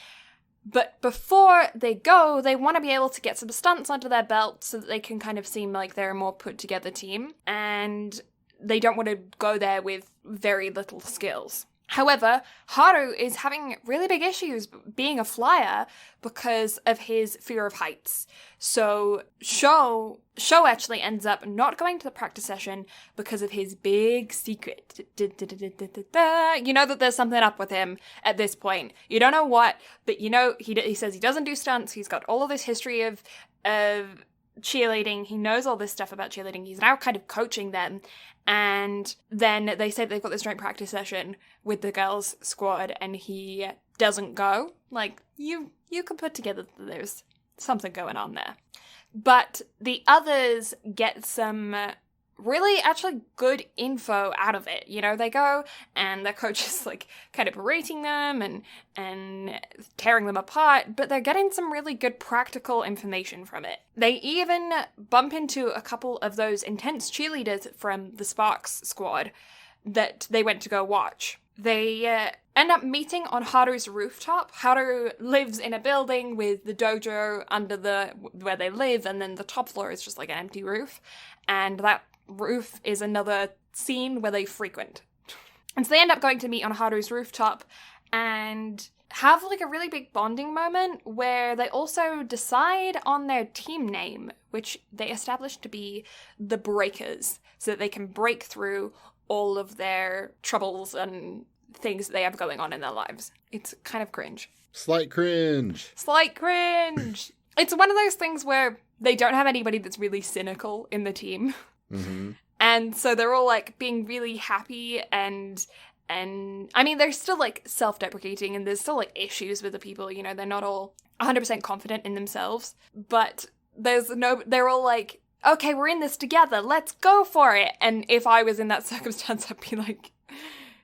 But before they go, they want to be able to get some stunts under their belt so that they can kind of seem like they're a more put-together team. And they don't want to go there with very little skills. However, Haru is having really big issues being a flyer because of his fear of heights. So Sho actually ends up not going to the practice session because of his big secret. You know that there's something up with him at this point. You don't know what, but he says he doesn't do stunts. He's got all of this history of cheerleading. He knows all this stuff about cheerleading. He's now kind of coaching them. And then they say they've got this joint practice session with the girls' squad, and he doesn't go. You can put together that there's something going on there. But the others get some really actually good info out of it. You know, they go and their coach is like kind of berating them and tearing them apart, but they're getting some really good practical information from it. They even bump into a couple of those intense cheerleaders from the Sparks squad that they went to go watch. They end up meeting on Haru's rooftop. Haru lives in a building with the dojo under where they live, and then the top floor is just like an empty roof. And that roof is another scene where they frequent. And so they end up going to meet on Haru's rooftop and have like a really big bonding moment where they also decide on their team name, which they establish to be the Breakers, so that they can break through all of their troubles and things that they have going on in their lives. It's kind of cringe. Slight cringe. Slight cringe. It's one of those things where they don't have anybody that's really cynical in the team. Mm-hmm. And so they're all like being really happy and I mean, they're still like self-deprecating and there's still like issues with the people, you know, they're not all 100% confident in themselves, but they're all like, okay, we're in this together, let's go for it. And if I was in that circumstance, I'd be like,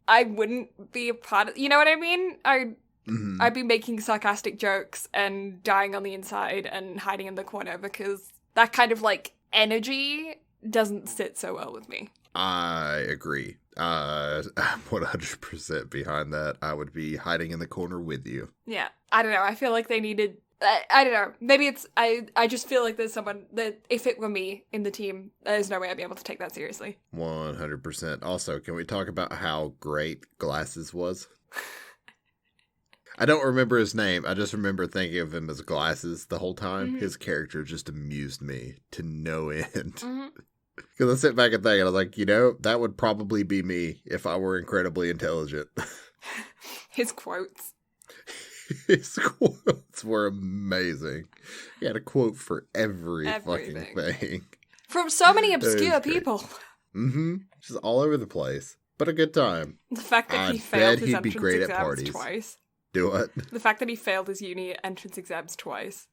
I wouldn't be a part of, you know what I mean? I'd be making sarcastic jokes and dying on the inside and hiding in the corner because that kind of like energy doesn't sit so well with me. I agree. I'm 100% behind that. I would be hiding in the corner with you. Yeah. I don't know. I feel like they needed... I don't know. Maybe it's... I just feel like there's someone that if it were me in the team, there's no way I'd be able to take that seriously. 100%. Also, can we talk about how great Glasses was? I don't remember his name. I just remember thinking of him as Glasses the whole time. Mm-hmm. His character just amused me to no end. Mm-hmm. Because I sit back and think, and I was like, you know, that would probably be me if I were incredibly intelligent. His quotes. His quotes were amazing. He had a quote for everything. Fucking thing. From so many obscure people. Mm-hmm. Just all over the place. But a good time. The fact that he failed his entrance exams twice. Do what? The fact that he failed his uni entrance exams twice.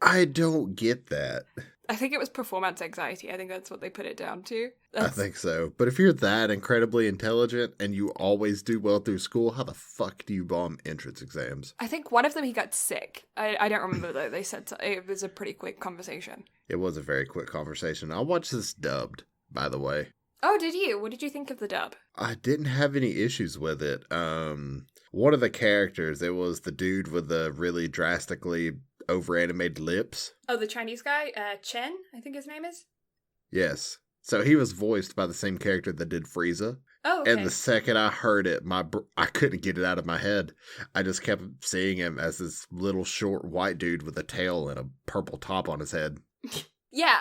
I don't get that. I think it was performance anxiety. I think that's what they put it down to. I think so. But if you're that incredibly intelligent and you always do well through school, how the fuck do you bomb entrance exams? I think one of them he got sick. I don't remember though. They said so. It was a pretty quick conversation. It was a very quick conversation. I watched this dubbed, by the way. Oh, did you? What did you think of the dub? I didn't have any issues with it. One of the characters, it was the dude with the really drastically over-animated lips. Oh, the Chinese guy? Chen, I think his name is? Yes. So he was voiced by the same character that did Frieza. Oh, okay. And the second I heard it, I couldn't get it out of my head. I just kept seeing him as this little short white dude with a tail and a purple top on his head. Yeah,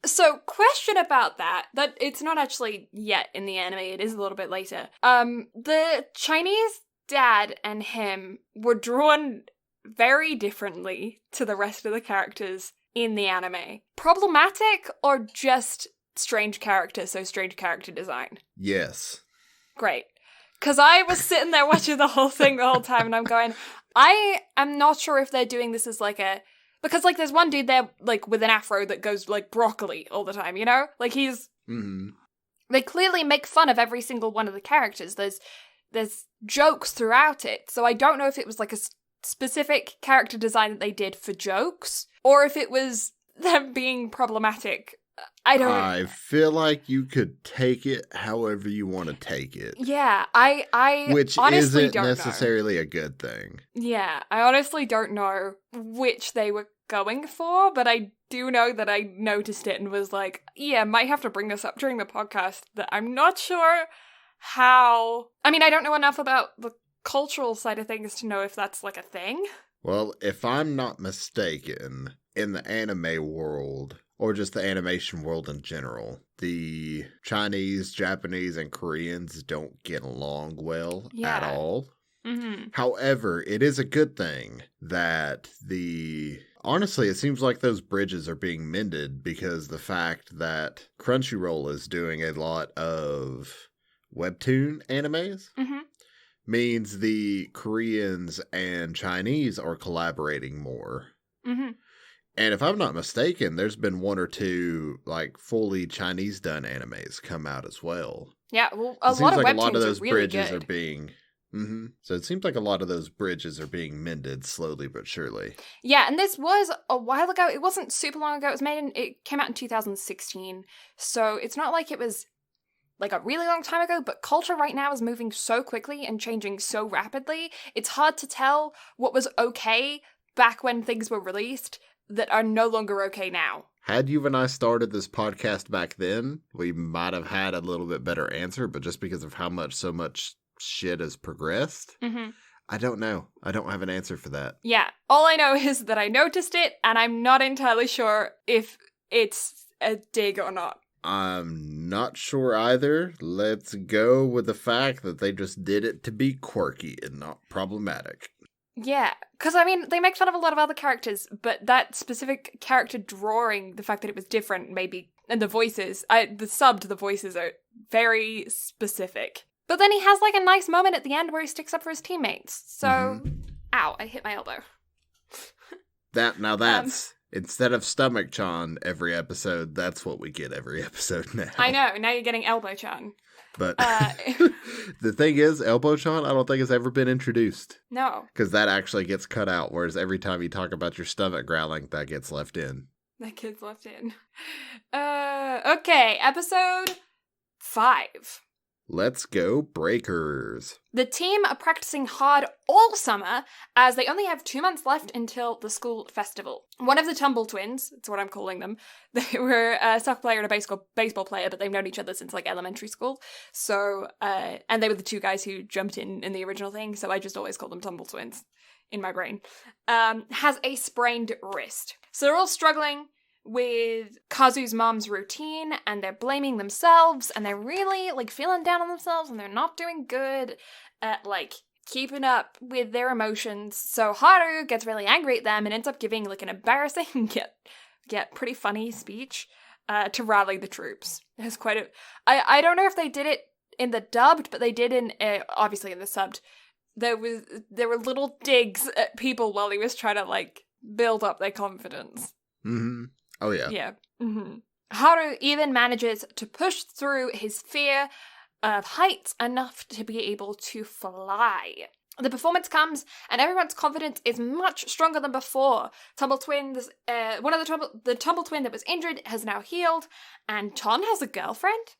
so question about that it's not actually yet in the anime, it is a little bit later. The Chinese dad and him were drawn very differently to the rest of the characters in the anime. Problematic or just strange character, so strange character design? Yes. Great. Because I was sitting there watching the whole thing the whole time and I'm going, I am not sure if they're doing this as like a... Because, like, there's one dude there, like, with an afro that goes, like, broccoli all the time, you know? Like, he's... Mm-hmm. They clearly make fun of every single one of the characters. There's jokes throughout it. So I don't know if it was, like, a specific character design that they did for jokes, or if it was them being problematic. I feel like you could take it however you want to take it. Yeah, I which honestly isn't necessarily a good thing. Yeah, I honestly don't know which they were going for, but I do know that I noticed it and was like, yeah, might have to bring this up during the podcast, that I'm not sure how... I mean, I don't know enough about the cultural side of things to know if that's like a thing. Well, if I'm not mistaken, in the anime world... or just the animation world in general, the Chinese, Japanese, and Koreans don't get along well at all. Mm-hmm. However, it is a good thing that honestly, it seems like those bridges are being mended because the fact that Crunchyroll is doing a lot of webtoon animes means the Koreans and Chinese are collaborating more. Mm-hmm. And if I'm not mistaken, there's been one or two like fully Chinese done animes come out as well. Yeah, well, So a lot of like webtoons a lot of are those really bridges good. are being. So it seems like a lot of those bridges are being mended slowly but surely. Yeah, and this was a while ago. It wasn't super long ago. It came out in 2016. So it's not like it was like a really long time ago, but culture right now is moving so quickly and changing so rapidly. It's hard to tell what was okay back when things were released that are no longer okay now. Had you and I started this podcast back then, we might have had a little bit better answer, but just because of how much so much shit has progressed, I don't know. I don't have an answer for that. Yeah, all I know is that I noticed it, and I'm not entirely sure if it's a dig or not. I'm not sure either. Let's go with the fact that they just did it to be quirky and not problematic. Yeah, because I mean, they make fun of a lot of other characters, but that specific character drawing, the fact that it was different, maybe, and the voices, the sub to the voices are very specific. But then he has like a nice moment at the end where he sticks up for his teammates. So, ow, I hit my elbow. That's instead of stomach-chan every episode, that's what we get every episode now. I know, now you're getting elbow-chan. But the thing is, elbow-chan, I don't think has ever been introduced. No. Because that actually gets cut out, whereas every time you talk about your stomach growling, that gets left in. That gets left in. Okay, episode 5. Let's go Breakers. The team are practicing hard all summer as they only have 2 months left until the school festival. One of the Tumble twins, that's what I'm calling them, they were a soccer player and a baseball player, but they've known each other since like elementary school. So, and they were the two guys who jumped in the original thing, so I just always call them Tumble twins in my brain, has a sprained wrist. So they're all struggling with Kazu's mom's routine, and they're blaming themselves, and they're really, like, feeling down on themselves, and they're not doing good at, like, keeping up with their emotions. So Haru gets really angry at them and ends up giving, like, an embarrassing yet pretty funny speech to rally the troops. It's quite a... I don't know if they did it in the dubbed, but they did obviously in the subbed. There were little digs at people while he was trying to, like, build up their confidence. Oh, yeah. Yeah. Haru even manages to push through his fear of heights enough to be able to fly. The performance comes, and everyone's confidence is much stronger than before. Tumble twins, one of the tumble twin that was injured has now healed, and Ton has a girlfriend.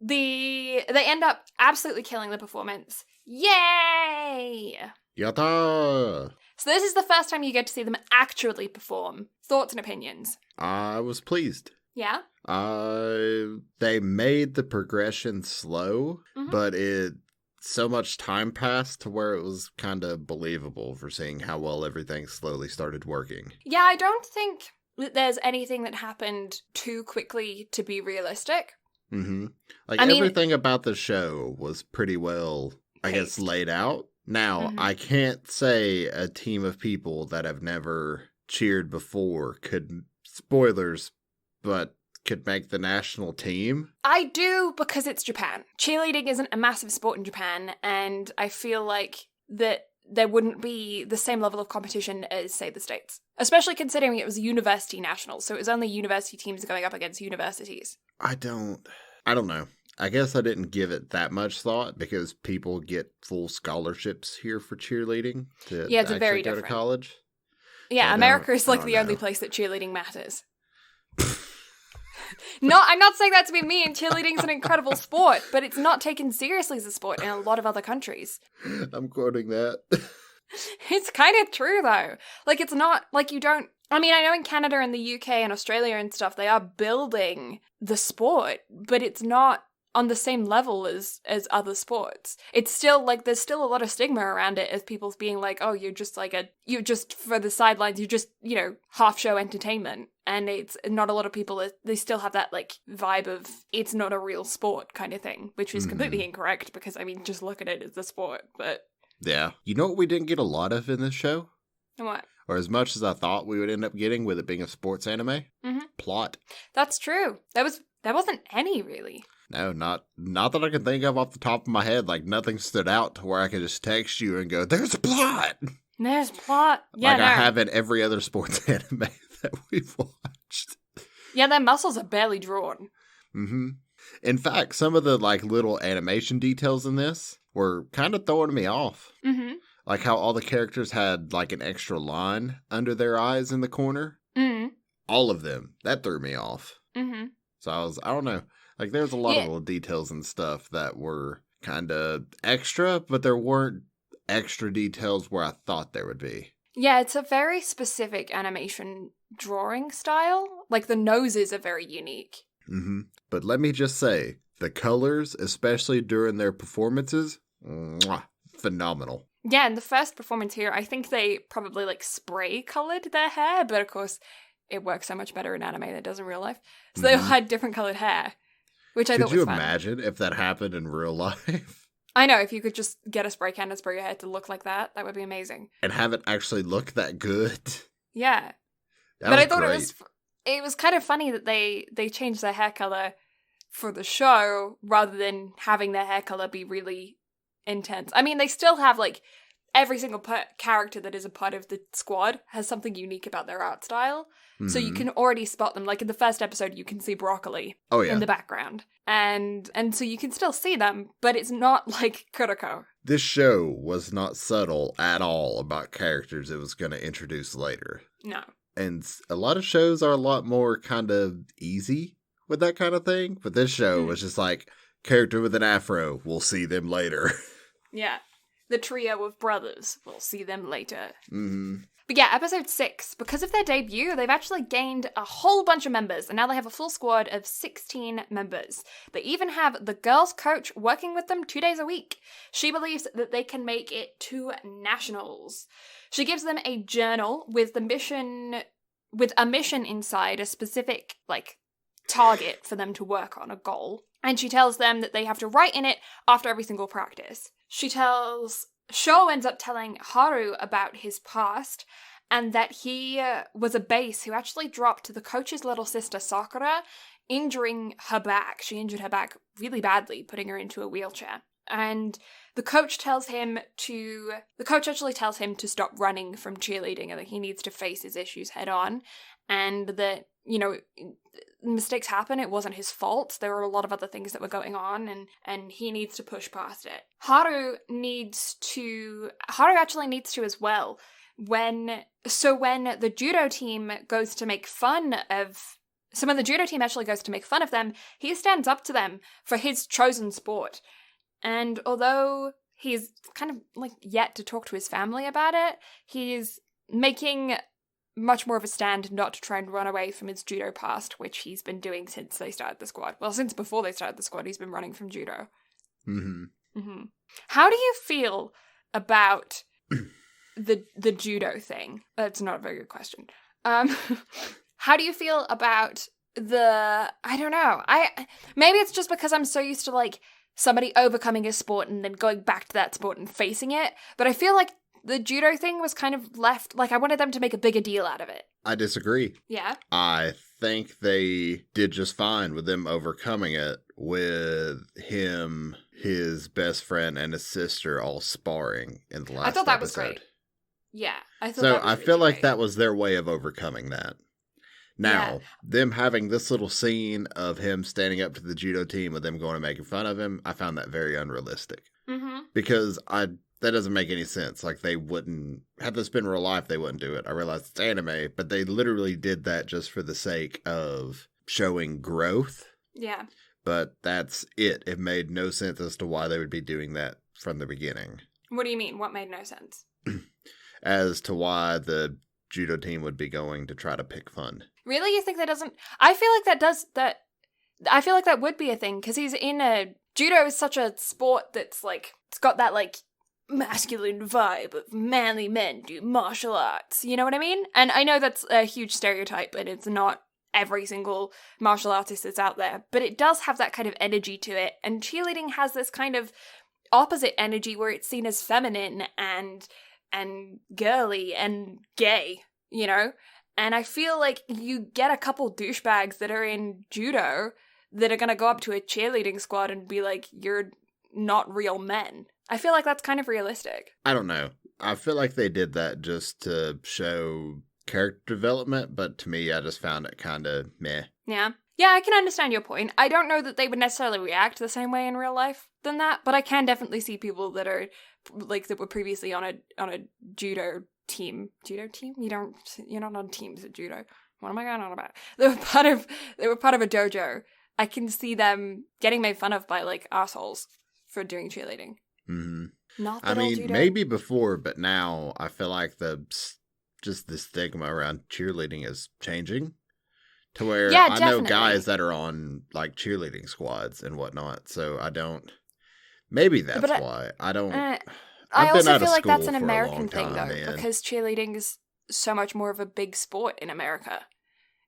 They end up absolutely killing the performance. Yay! Yatta! So this is the first time you get to see them actually perform. Thoughts and opinions? I was pleased. Yeah? They made the progression slow, but so much time passed to where it was kind of believable for seeing how well everything slowly started working. Yeah, I don't think that there's anything that happened too quickly to be realistic. Like, everything about the show was pretty well, I guess, laid out. Now, I can't say a team of people that have never cheered before spoilers, but could make the national team. I do, because it's Japan. Cheerleading isn't a massive sport in Japan, and I feel like that there wouldn't be the same level of competition as, say, the States. Especially considering it was university nationals, so it was only university teams going up against universities. I don't know. I guess I didn't give it that much thought because people get full scholarships here for cheerleading to it's actually very go different. to college. Yeah, so America is like the only place that cheerleading matters. No, I'm not saying that to be mean. Cheerleading's an incredible sport, but it's not taken seriously as a sport in a lot of other countries. I'm quoting that. It's kind of true, though. Like, it's not, like, you don't... I mean, I know in Canada and the UK and Australia and stuff, they are building the sport, but it's not on the same level as other sports. It's still, like, there's still a lot of stigma around it as people's being like, oh, you're just for the sidelines, you're just, half show entertainment. And it's not a lot of people, they still have that, like, vibe of it's not a real sport kind of thing, which is completely incorrect because, I mean, just look at it as a sport, but... Yeah. You know what we didn't get a lot of in this show? What? Or as much as I thought we would end up getting with it being a sports anime? Plot. That's true. There wasn't any, really. No, not that I can think of off the top of my head. Like, nothing stood out to where I could just text you and go, there's a plot! There's plot. Yeah, like I have in every other sports anime that we've watched. Yeah, their muscles are barely drawn. Mm-hmm. In fact, some of the like little animation details in this were kind of throwing me off. Mm-hmm. Like how all the characters had like an extra line under their eyes in the corner. Mm-hmm. All of them. That threw me off. Mm-hmm. So I don't know. Like there's a lot of little details and stuff that were kind of extra, but there weren't extra details where I thought there would be. Yeah, it's a very specific animation drawing style. Like the noses are very unique. Mm-hmm. But let me just say, the colors, especially during their performances, phenomenal. Yeah, in the first performance here, I think they probably like spray colored their hair, but of course it works so much better in anime than it does in real life. So they all had different colored hair, which I thought was fun. Could you imagine if that happened in real life? I know, if you could just get a spray can and spray your hair to look like that would be amazing. And have it actually look that good. Yeah. But I thought it was kind of funny that they changed their hair color for the show rather than having their hair color be really intense. I mean, they still have like every single character that is a part of the squad has something unique about their art style. Mm-hmm. So you can already spot them. Like in the first episode, you can see Broccoli in the background. And so you can still see them, but it's not like Kuroko. This show was not subtle at all about characters it was going to introduce later. No. And a lot of shows are a lot more kind of easy with that kind of thing. But this show was just like, character with an afro, we'll see them later. Yeah. The trio of brothers, we'll see them later. Mm-hmm. But yeah, episode 6, because of their debut, they've actually gained a whole bunch of members, and now they have a full squad of 16 members. They even have the girls' coach working with them 2 days a week. She believes that they can make it to nationals. She gives them a journal with a mission inside, a specific, like, target for them to work on, a goal. And she tells them that they have to write in it after every single practice. Sho ends up telling Haru about his past and that he was a base who actually dropped the coach's little sister Sakura, injuring her back. She injured her back really badly, putting her into a wheelchair. And the coach actually tells him to stop running from cheerleading and that he needs to face his issues head on. And that, you know, mistakes happen. It wasn't his fault. There were a lot of other things that were going on and he needs to push past it. Haru actually needs to as well. When the judo team goes to make fun of them, he stands up to them for his chosen sport. And although he's kind of like yet to talk to his family about it, he's making much more of a stand not to try and run away from his judo past, which he's been doing since they started the squad. Well, since before they started the squad, he's been running from judo. Mm-hmm. Mm-hmm. How do you feel about the judo thing? That's not a very good question. How do you feel about I don't know. Maybe it's just because I'm so used to like somebody overcoming a sport and then going back to that sport and facing it, but I feel like the judo thing was kind of left, like I wanted them to make a bigger deal out of it. I disagree. Yeah? I think they did just fine with them overcoming it with him, his best friend, and his sister all sparring in the last episode. I thought that was great. Yeah. I feel like that was their way of overcoming that. Now, them having this little scene of him standing up to the judo team with them going and making fun of him, I found that very unrealistic. Mm-hmm. Because that doesn't make any sense. Like, they wouldn't, had this been real life, they wouldn't do it. I realize it's anime, but they literally did that just for the sake of showing growth. Yeah. But that's it. It made no sense as to why they would be doing that from the beginning. What do you mean? What made no sense? As to why the judo team would be going to try to pick fun. Really? You think that doesn't... I feel like I feel like that would be a thing, because he's in a... Judo is such a sport that's like... It's got that like masculine vibe of manly men do martial arts. You know what I mean? And I know that's a huge stereotype, and it's not every single martial artist that's out there, but it does have that kind of energy to it. And cheerleading has this kind of opposite energy where it's seen as feminine and girly and gay, you know? And I feel like you get a couple douchebags that are in judo that are going to go up to a cheerleading squad and be like, you're not real men. I feel like that's kind of realistic. I don't know. I feel like they did that just to show character development, but to me, I just found it kind of meh. Yeah. Yeah, I can understand your point. I don't know that they would necessarily react the same way in real life than that, but I can definitely see people that are, like, that were previously on a judo team. Judo team? You're not on teams at judo. What am I going on about? They were part of a dojo. I can see them getting made fun of by, like, assholes for doing cheerleading. Mm-hmm. Not that I mean, judo. maybe before, but now I feel like the stigma around cheerleading is changing to where Yeah, I definitely. know guys that are on like cheerleading squads and whatnot. So I don't. Maybe that's why I don't. I I've been also out feel of like that's school an for a American long thing, time, though, man. because cheerleading is so much more of a big sport in America.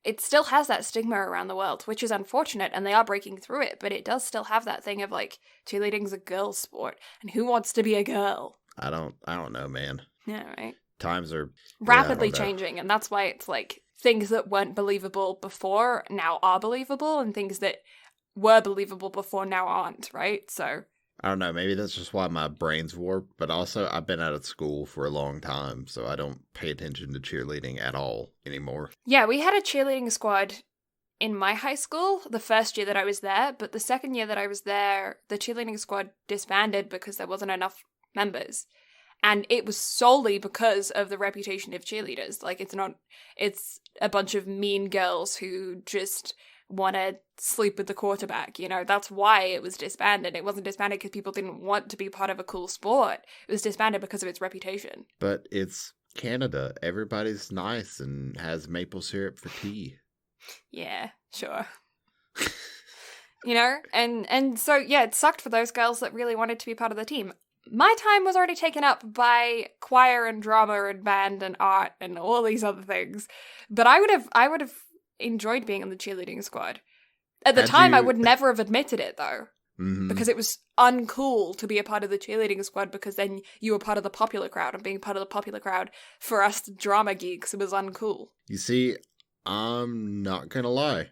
It still has that stigma around the world, which is unfortunate, and they are breaking through it, but it does still have that thing of, like, cheerleading's a girl's sport, and who wants to be a girl? I don't know, man. Yeah, right? Times are rapidly changing, and that's why it's, like, things that weren't believable before now are believable, and things that were believable before now aren't, right? So I don't know, maybe that's just why my brain's warped, but also I've been out of school for a long time, so I don't pay attention to cheerleading at all anymore. yeah, we had a cheerleading squad in my high school the first year that I was there, but the second year that I was there, the cheerleading squad disbanded because there wasn't enough members. And it was solely because of the reputation of cheerleaders. Like, it's a bunch of mean girls who just want to sleep with the quarterback, you know? That's why it was disbanded. It wasn't disbanded because people didn't want to be part of a cool sport. It was disbanded because of its reputation. But it's Canada. Everybody's nice and has maple syrup for tea. Yeah, sure. You know? And so, yeah, it sucked for those girls that really wanted to be part of the team. My time was already taken up by choir and drama and band and art and all these other things. But I would have enjoyed being on the cheerleading squad. At the time, I would never have admitted it, though. Mm-hmm. Because it was uncool to be a part of the cheerleading squad, because then you were part of the popular crowd, and being part of the popular crowd for us drama geeks was uncool. You see, I'm not gonna lie.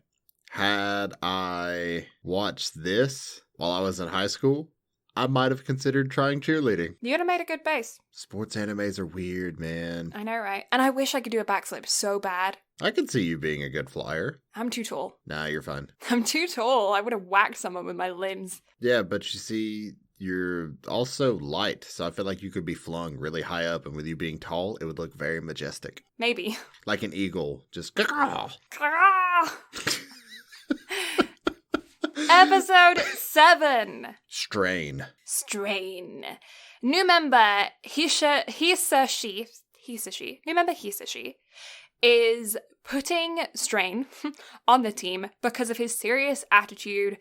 Had I watched this while I was in high school, I might have considered trying cheerleading. You would have made a good base. Sports animes are weird, man. I know, right? And I wish I could do a backflip so bad. I could see you being a good flyer. I'm too tall. Nah, you're fine. I'm too tall. I would have whacked someone with my limbs. Yeah, but you see, you're also light, so I feel like you could be flung really high up, and with you being tall, it would look very majestic. Maybe. Like an eagle, just... Episode 7. Strain. New member Hisashi. New member Hisashi is putting strain on the team because of his serious attitude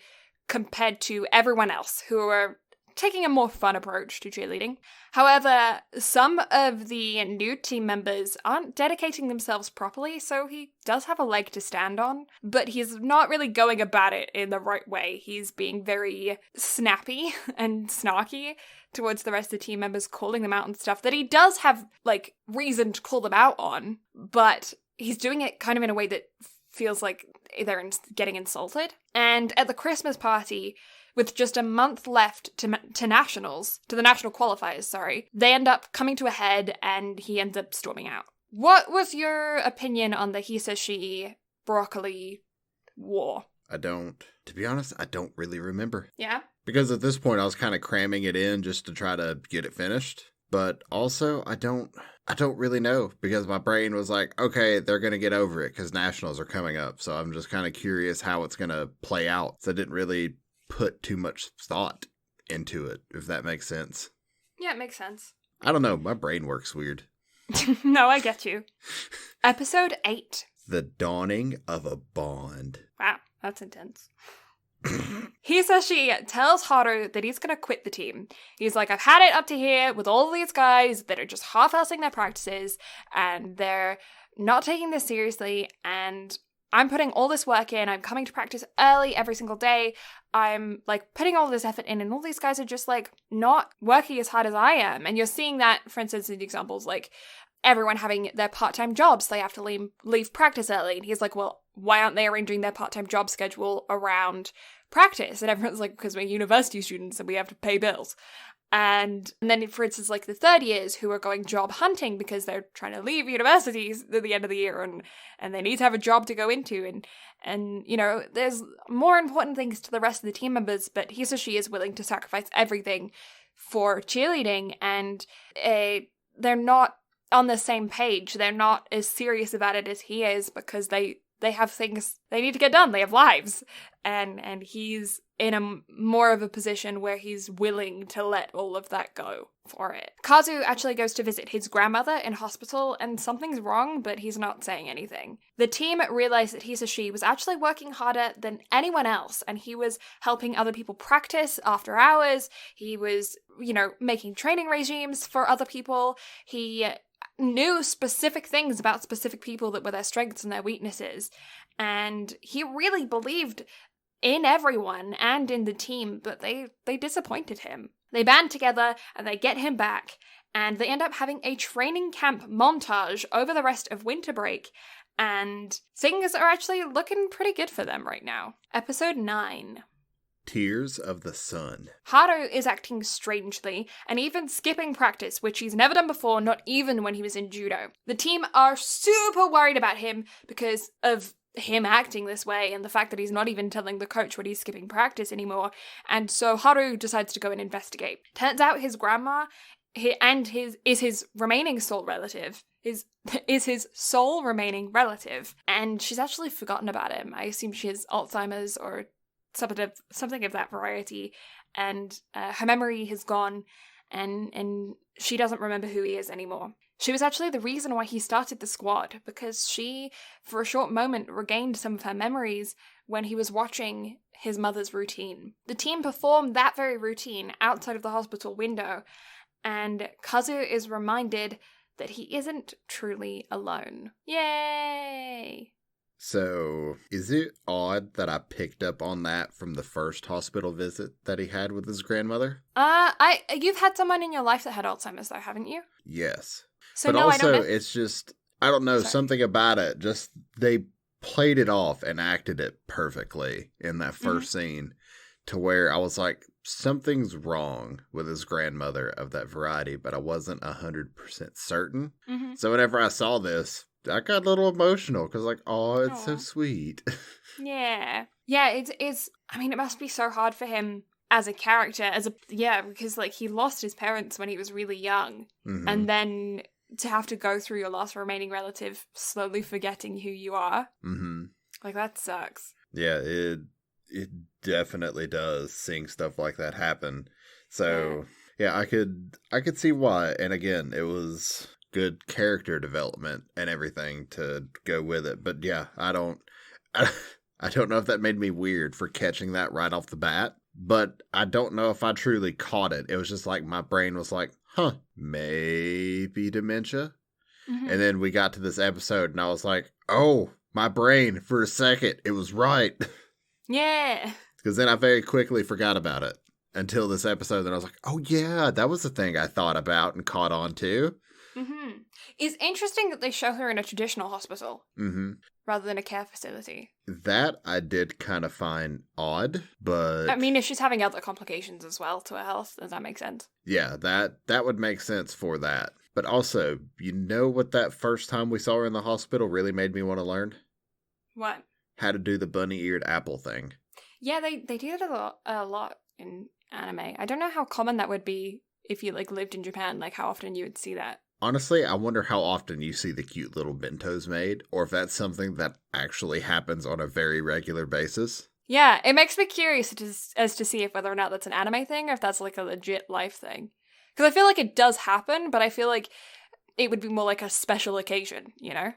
compared to everyone else who are taking a more fun approach to cheerleading. However, some of the new team members aren't dedicating themselves properly, so he does have a leg to stand on, but he's not really going about it in the right way. He's being very snappy and snarky towards the rest of the team members, calling them out on stuff that he does have, like, reason to call them out on, but he's doing it kind of in a way that feels like they're getting insulted. And at the Christmas party, with just a month left to the national qualifiers, they end up coming to a head and he ends up storming out. What was your opinion on the Hisashi broccoli war? To be honest, I don't really remember. Yeah? Because at this point I was kind of cramming it in just to try to get it finished. But also, I don't really know, because my brain was like, okay, they're going to get over it because nationals are coming up. So I'm just kind of curious how it's going to play out. So I didn't really put too much thought into it, if that makes sense. Yeah, it makes sense. I don't know. My brain works weird. No, I get you. Episode 8. The dawning of a bond. Wow, that's intense. Hisashi tells Haru that he's going to quit the team. He's like, I've had it up to here with all these guys that are just half-assing their practices, and they're not taking this seriously, and I'm putting all this work in. I'm coming to practice early every single day. I'm, like, putting all this effort in, and all these guys are just, like, not working as hard as I am. And you're seeing that, for instance, in examples like everyone having their part-time jobs. They have to leave practice early. And he's like, well, why aren't they arranging their part-time job schedule around practice? And everyone's like, because we're university students and we have to pay bills. And then, for instance, like the third years who are going job hunting because they're trying to leave universities at the end of the year and they need to have a job to go into. And you know, there's more important things to the rest of the team members, but Hisashi is willing to sacrifice everything for cheerleading, and they're not on the same page. They're not as serious about it as he is because they have things they need to get done. They have lives. And he's in a more of a position where he's willing to let all of that go for it. Kazu actually goes to visit his grandmother in hospital, and something's wrong, but he's not saying anything. The team realized that Hisashi was actually working harder than anyone else, and he was helping other people practice after hours. He was, you know, making training regimes for other people. He knew specific things about specific people that were their strengths and their weaknesses. And he really believed in everyone and in the team, but they disappointed him. They band together and they get him back, and they end up having a training camp montage over the rest of winter break, and things are actually looking pretty good for them right now. Episode 9. Tears of the Sun. Haru is acting strangely, and even skipping practice, which he's never done before, not even when he was in judo. The team are super worried about him because of him acting this way and the fact that he's not even telling the coach when he's skipping practice anymore, and so Haru decides to go and investigate. Turns out his grandma is his remaining sole relative, is his sole remaining relative, and she's actually forgotten about him. I assume she has Alzheimer's or something of that variety, and her memory has gone, and she doesn't remember who he is anymore. She was actually the reason why he started the squad, because she, for a short moment, regained some of her memories when he was watching his mother's routine. The team performed that very routine outside of the hospital window, and Kazu is reminded that he isn't truly alone. Yay! So, is it odd that I picked up on that from the first hospital visit that he had with his grandmother? You've had someone in your life that had Alzheimer's, though, haven't you? Yes. So but no, also, I don't know. it's just, I don't know, something about it. Just, they played it off and acted it perfectly in that first scene to where I was like, something's wrong with his grandmother of that variety, but I wasn't 100% certain. Mm-hmm. So whenever I saw this, I got a little emotional because like, oh, it's so sweet. Yeah. Yeah, it's, I mean, it must be so hard for him as a character, because like he lost his parents when he was really young. Mm-hmm. And then to have to go through your last remaining relative slowly forgetting who you are. Mm-hmm. Like, that sucks. Yeah, it definitely does, seeing stuff like that happen. So, yeah, I could see why. And again, it was good character development and everything to go with it. But yeah, I don't know if that made me weird for catching that right off the bat. But I don't know if I truly caught it. It was just like my brain was like, maybe dementia. Mm-hmm. And then we got to this episode and I was like, oh, my brain, for a second, it was right. Yeah. Because then I very quickly forgot about it until this episode. Then I was like, oh yeah, that was the thing I thought about and caught on to. Mm-hmm. It's interesting that they show her in a traditional hospital rather than a care facility. That I did kind of find odd, but... I mean, if she's having other complications as well to her health, does that make sense? Yeah, that would make sense for that. But also, you know what that first time we saw her in the hospital really made me want to learn? What? How to do the bunny-eared apple thing. Yeah, they do it a lot in anime. I don't know how common that would be if you, like, lived in Japan, like, how often you would see that. Honestly, I wonder how often you see the cute little bentos made, or if that's something that actually happens on a very regular basis. Yeah, it makes me curious as to see if whether or not that's an anime thing, or if that's, like, a legit life thing. Because I feel like it does happen, but I feel like it would be more like a special occasion, you know?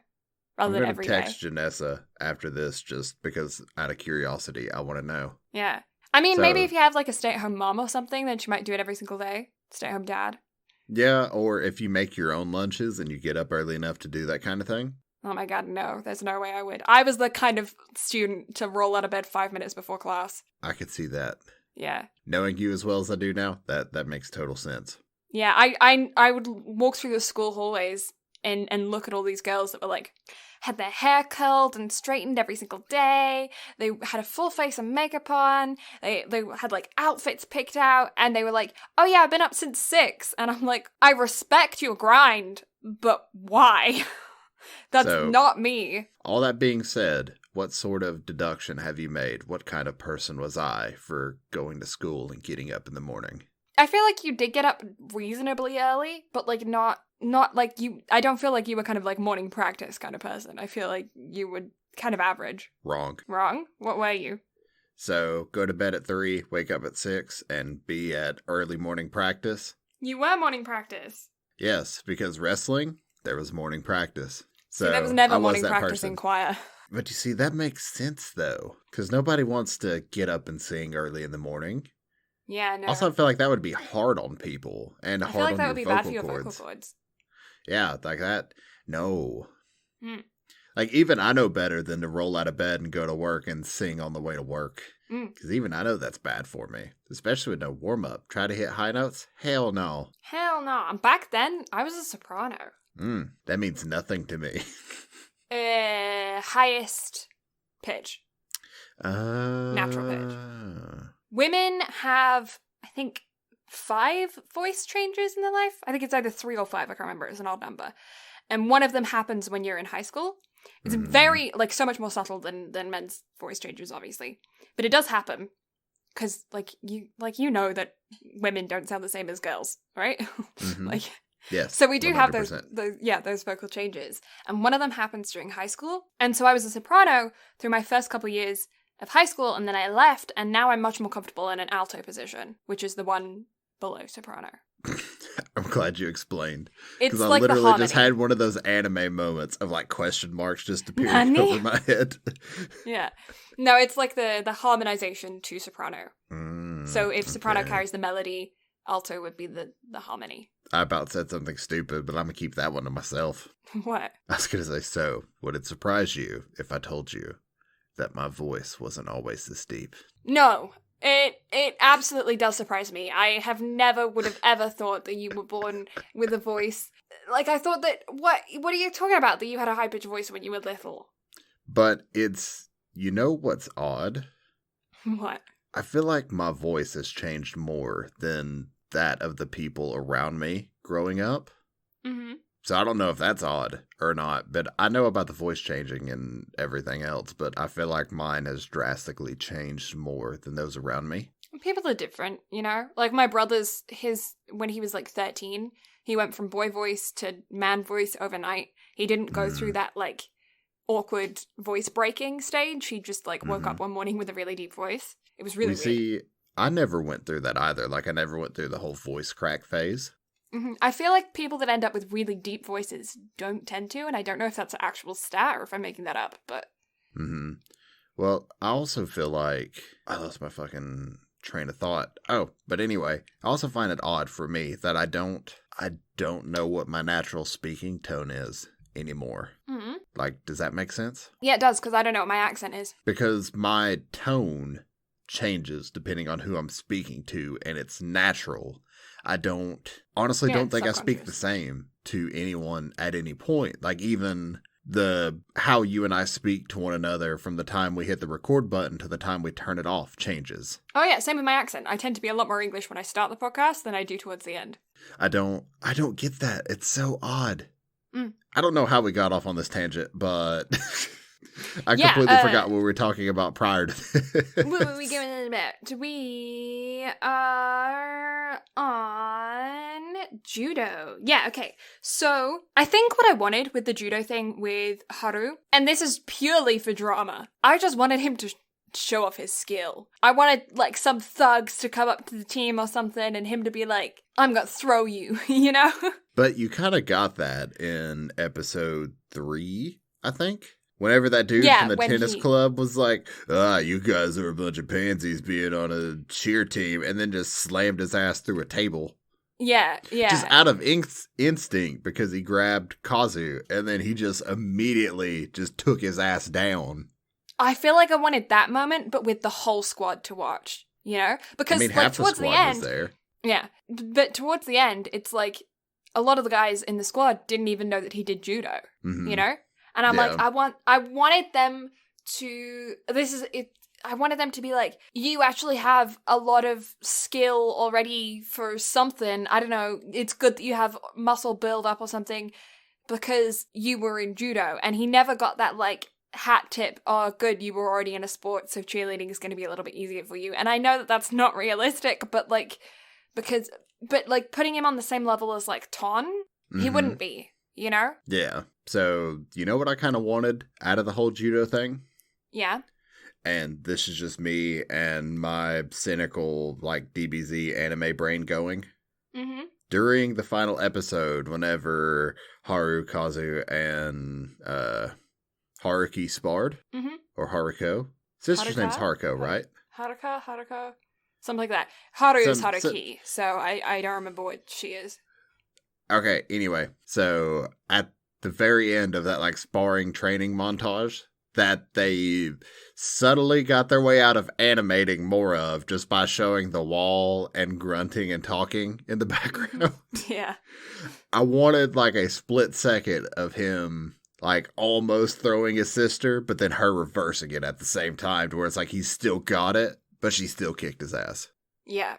Rather than every day. I'm going to text Janessa after this just because, out of curiosity, I want to know. Yeah. I mean, maybe if you have, like, a stay-at-home mom or something, then she might do it every single day. Stay-at-home dad. Yeah, or if you make your own lunches and you get up early enough to do that kind of thing. Oh my god, no. There's no way I would. I was the kind of student to roll out of bed 5 minutes before class. I could see that. Yeah. Knowing you as well as I do now, that makes total sense. Yeah, I would walk through the school hallways and look at all these girls that were like, had their hair curled and straightened every single day. They had a full face of makeup on. They had like outfits picked out, and they were like, oh yeah, I've been up since 6. And I'm like, I respect your grind, but why? That's not me. All that being said, what sort of deduction have you made? What kind of person was I for going to school and getting up in the morning? I feel like you did get up reasonably early, but like not like you. I don't feel like you were kind of like morning practice kind of person. I feel like you were kind of average. Wrong. What were you? So go to bed at 3, wake up at 6, and be at early morning practice. You were morning practice. Yes, because wrestling, there was morning practice. So there was never I morning that practice person. in choir. But you see, that makes sense though, because nobody wants to get up and sing early in the morning. Yeah, no. Also, I feel like that would be hard on people and I hard feel like on that your would be vocal bad for your cords. vocal cords. Yeah, like that. No. Mm. Like, even I know better than to roll out of bed and go to work and sing on the way to work. Because even I know that's bad for me. Especially with no warm-up. Try to hit high notes? Hell no. Hell no. Back then, I was a soprano. That means nothing to me. Highest pitch. Natural pitch. Women have, I think, 5 voice changes in their life. I think it's either 3 or 5. I can't remember. It's an odd number. And one of them happens when you're in high school. It's very, like, so much more subtle than men's voice changes, obviously. But it does happen. Because, you know that women don't sound the same as girls, right? Yes. So we do 100%. have those vocal changes. And one of them happens during high school. And so I was a soprano through my first couple years of high school, and then I left, and now I'm much more comfortable in an alto position, which is the one below soprano. I'm glad you explained. It's Because I like literally the harmony. just had one of those anime moments of like question marks just appearing Nani? over my head. Yeah. No, it's like the harmonization to soprano. So if soprano okay. carries the melody, alto would be the harmony. I about said something stupid, but I'm going to keep that one to myself. What? I was going to say, so would it surprise you if I told you that my voice wasn't always this deep? No. It absolutely does surprise me. I have never would have ever thought that you were born with a voice. Like, I thought that, what are you talking about? That you had a high-pitched voice when you were little? But it's, you know what's odd? What? I feel like my voice has changed more than that of the people around me growing up. Mm-hmm. So I don't know if that's odd or not, but I know about the voice changing and everything else, but I feel like mine has drastically changed more than those around me. People are different, you know? Like, my brother's, when he was like 13, he went from boy voice to man voice overnight. He didn't go through that, like, awkward voice breaking stage. He just, like, woke up one morning with a really deep voice. It was really weird. See, I never went through that either. Like, I never went through the whole voice crack phase. I feel like people that end up with really deep voices don't tend to, and I don't know if that's an actual stat or if I'm making that up, but... Well, I also feel like... I lost my fucking train of thought. Oh, but anyway, I also find it odd for me that I don't know what my natural speaking tone is anymore. Like, does that make sense? Yeah, it does, because I don't know what my accent is. Because my tone changes depending on who I'm speaking to, and it's natural. I don't think I speak the same to anyone at any point. Like, even how you and I speak to one another from the time we hit the record button to the time we turn it off changes. Oh yeah, same with my accent. I tend to be a lot more English when I start the podcast than I do towards the end. I don't get that. It's so odd. I don't know how we got off on this tangent, but I completely forgot what we were talking about prior to this. What were we giving it about? We are on judo. Yeah, okay. So, I think what I wanted with the judo thing with Haru, and this is purely for drama, I just wanted him to show off his skill. I wanted, like, some thugs to come up to the team or something and him to be like, I'm gonna throw you, you know? But you kind of got that in episode 3, I think. Whenever that dude from the tennis club was like, you guys are a bunch of pansies being on a cheer team, and then just slammed his ass through a table. Yeah. Just out of instinct, because he grabbed Kazu, and then he just immediately just took his ass down. I feel like I wanted that moment, but with the whole squad to watch, you know? Because, half the squad was there. Yeah, but towards the end, it's like, a lot of the guys in the squad didn't even know that he did judo, you know? And I'm like, I wanted them to, I wanted them to be like, you actually have a lot of skill already for something. I don't know, it's good that you have muscle build up or something because you were in judo. And he never got that, like, hat tip, oh, good, you were already in a sport, so cheerleading is going to be a little bit easier for you. And I know that that's not realistic, but, like, putting him on the same level as, like, Ton, he wouldn't be, you know? Yeah. So, you know what I kind of wanted out of the whole judo thing? Yeah. And this is just me and my cynical, like, DBZ anime brain going. Mm-hmm. During the final episode, whenever Haru, Kazu, and Haruki sparred, or Haruko. Sister's name's Haruko, right? Haruko. Something like that. Haru is Haruki, so I don't remember what she is. Okay, anyway. So, at the very end of that, like, sparring training montage, that they subtly got their way out of animating more of just by showing the wall and grunting and talking in the background. Yeah. I wanted like a split second of him like almost throwing his sister, but then her reversing it at the same time to where it's like he's still got it, but she still kicked his ass. Yeah.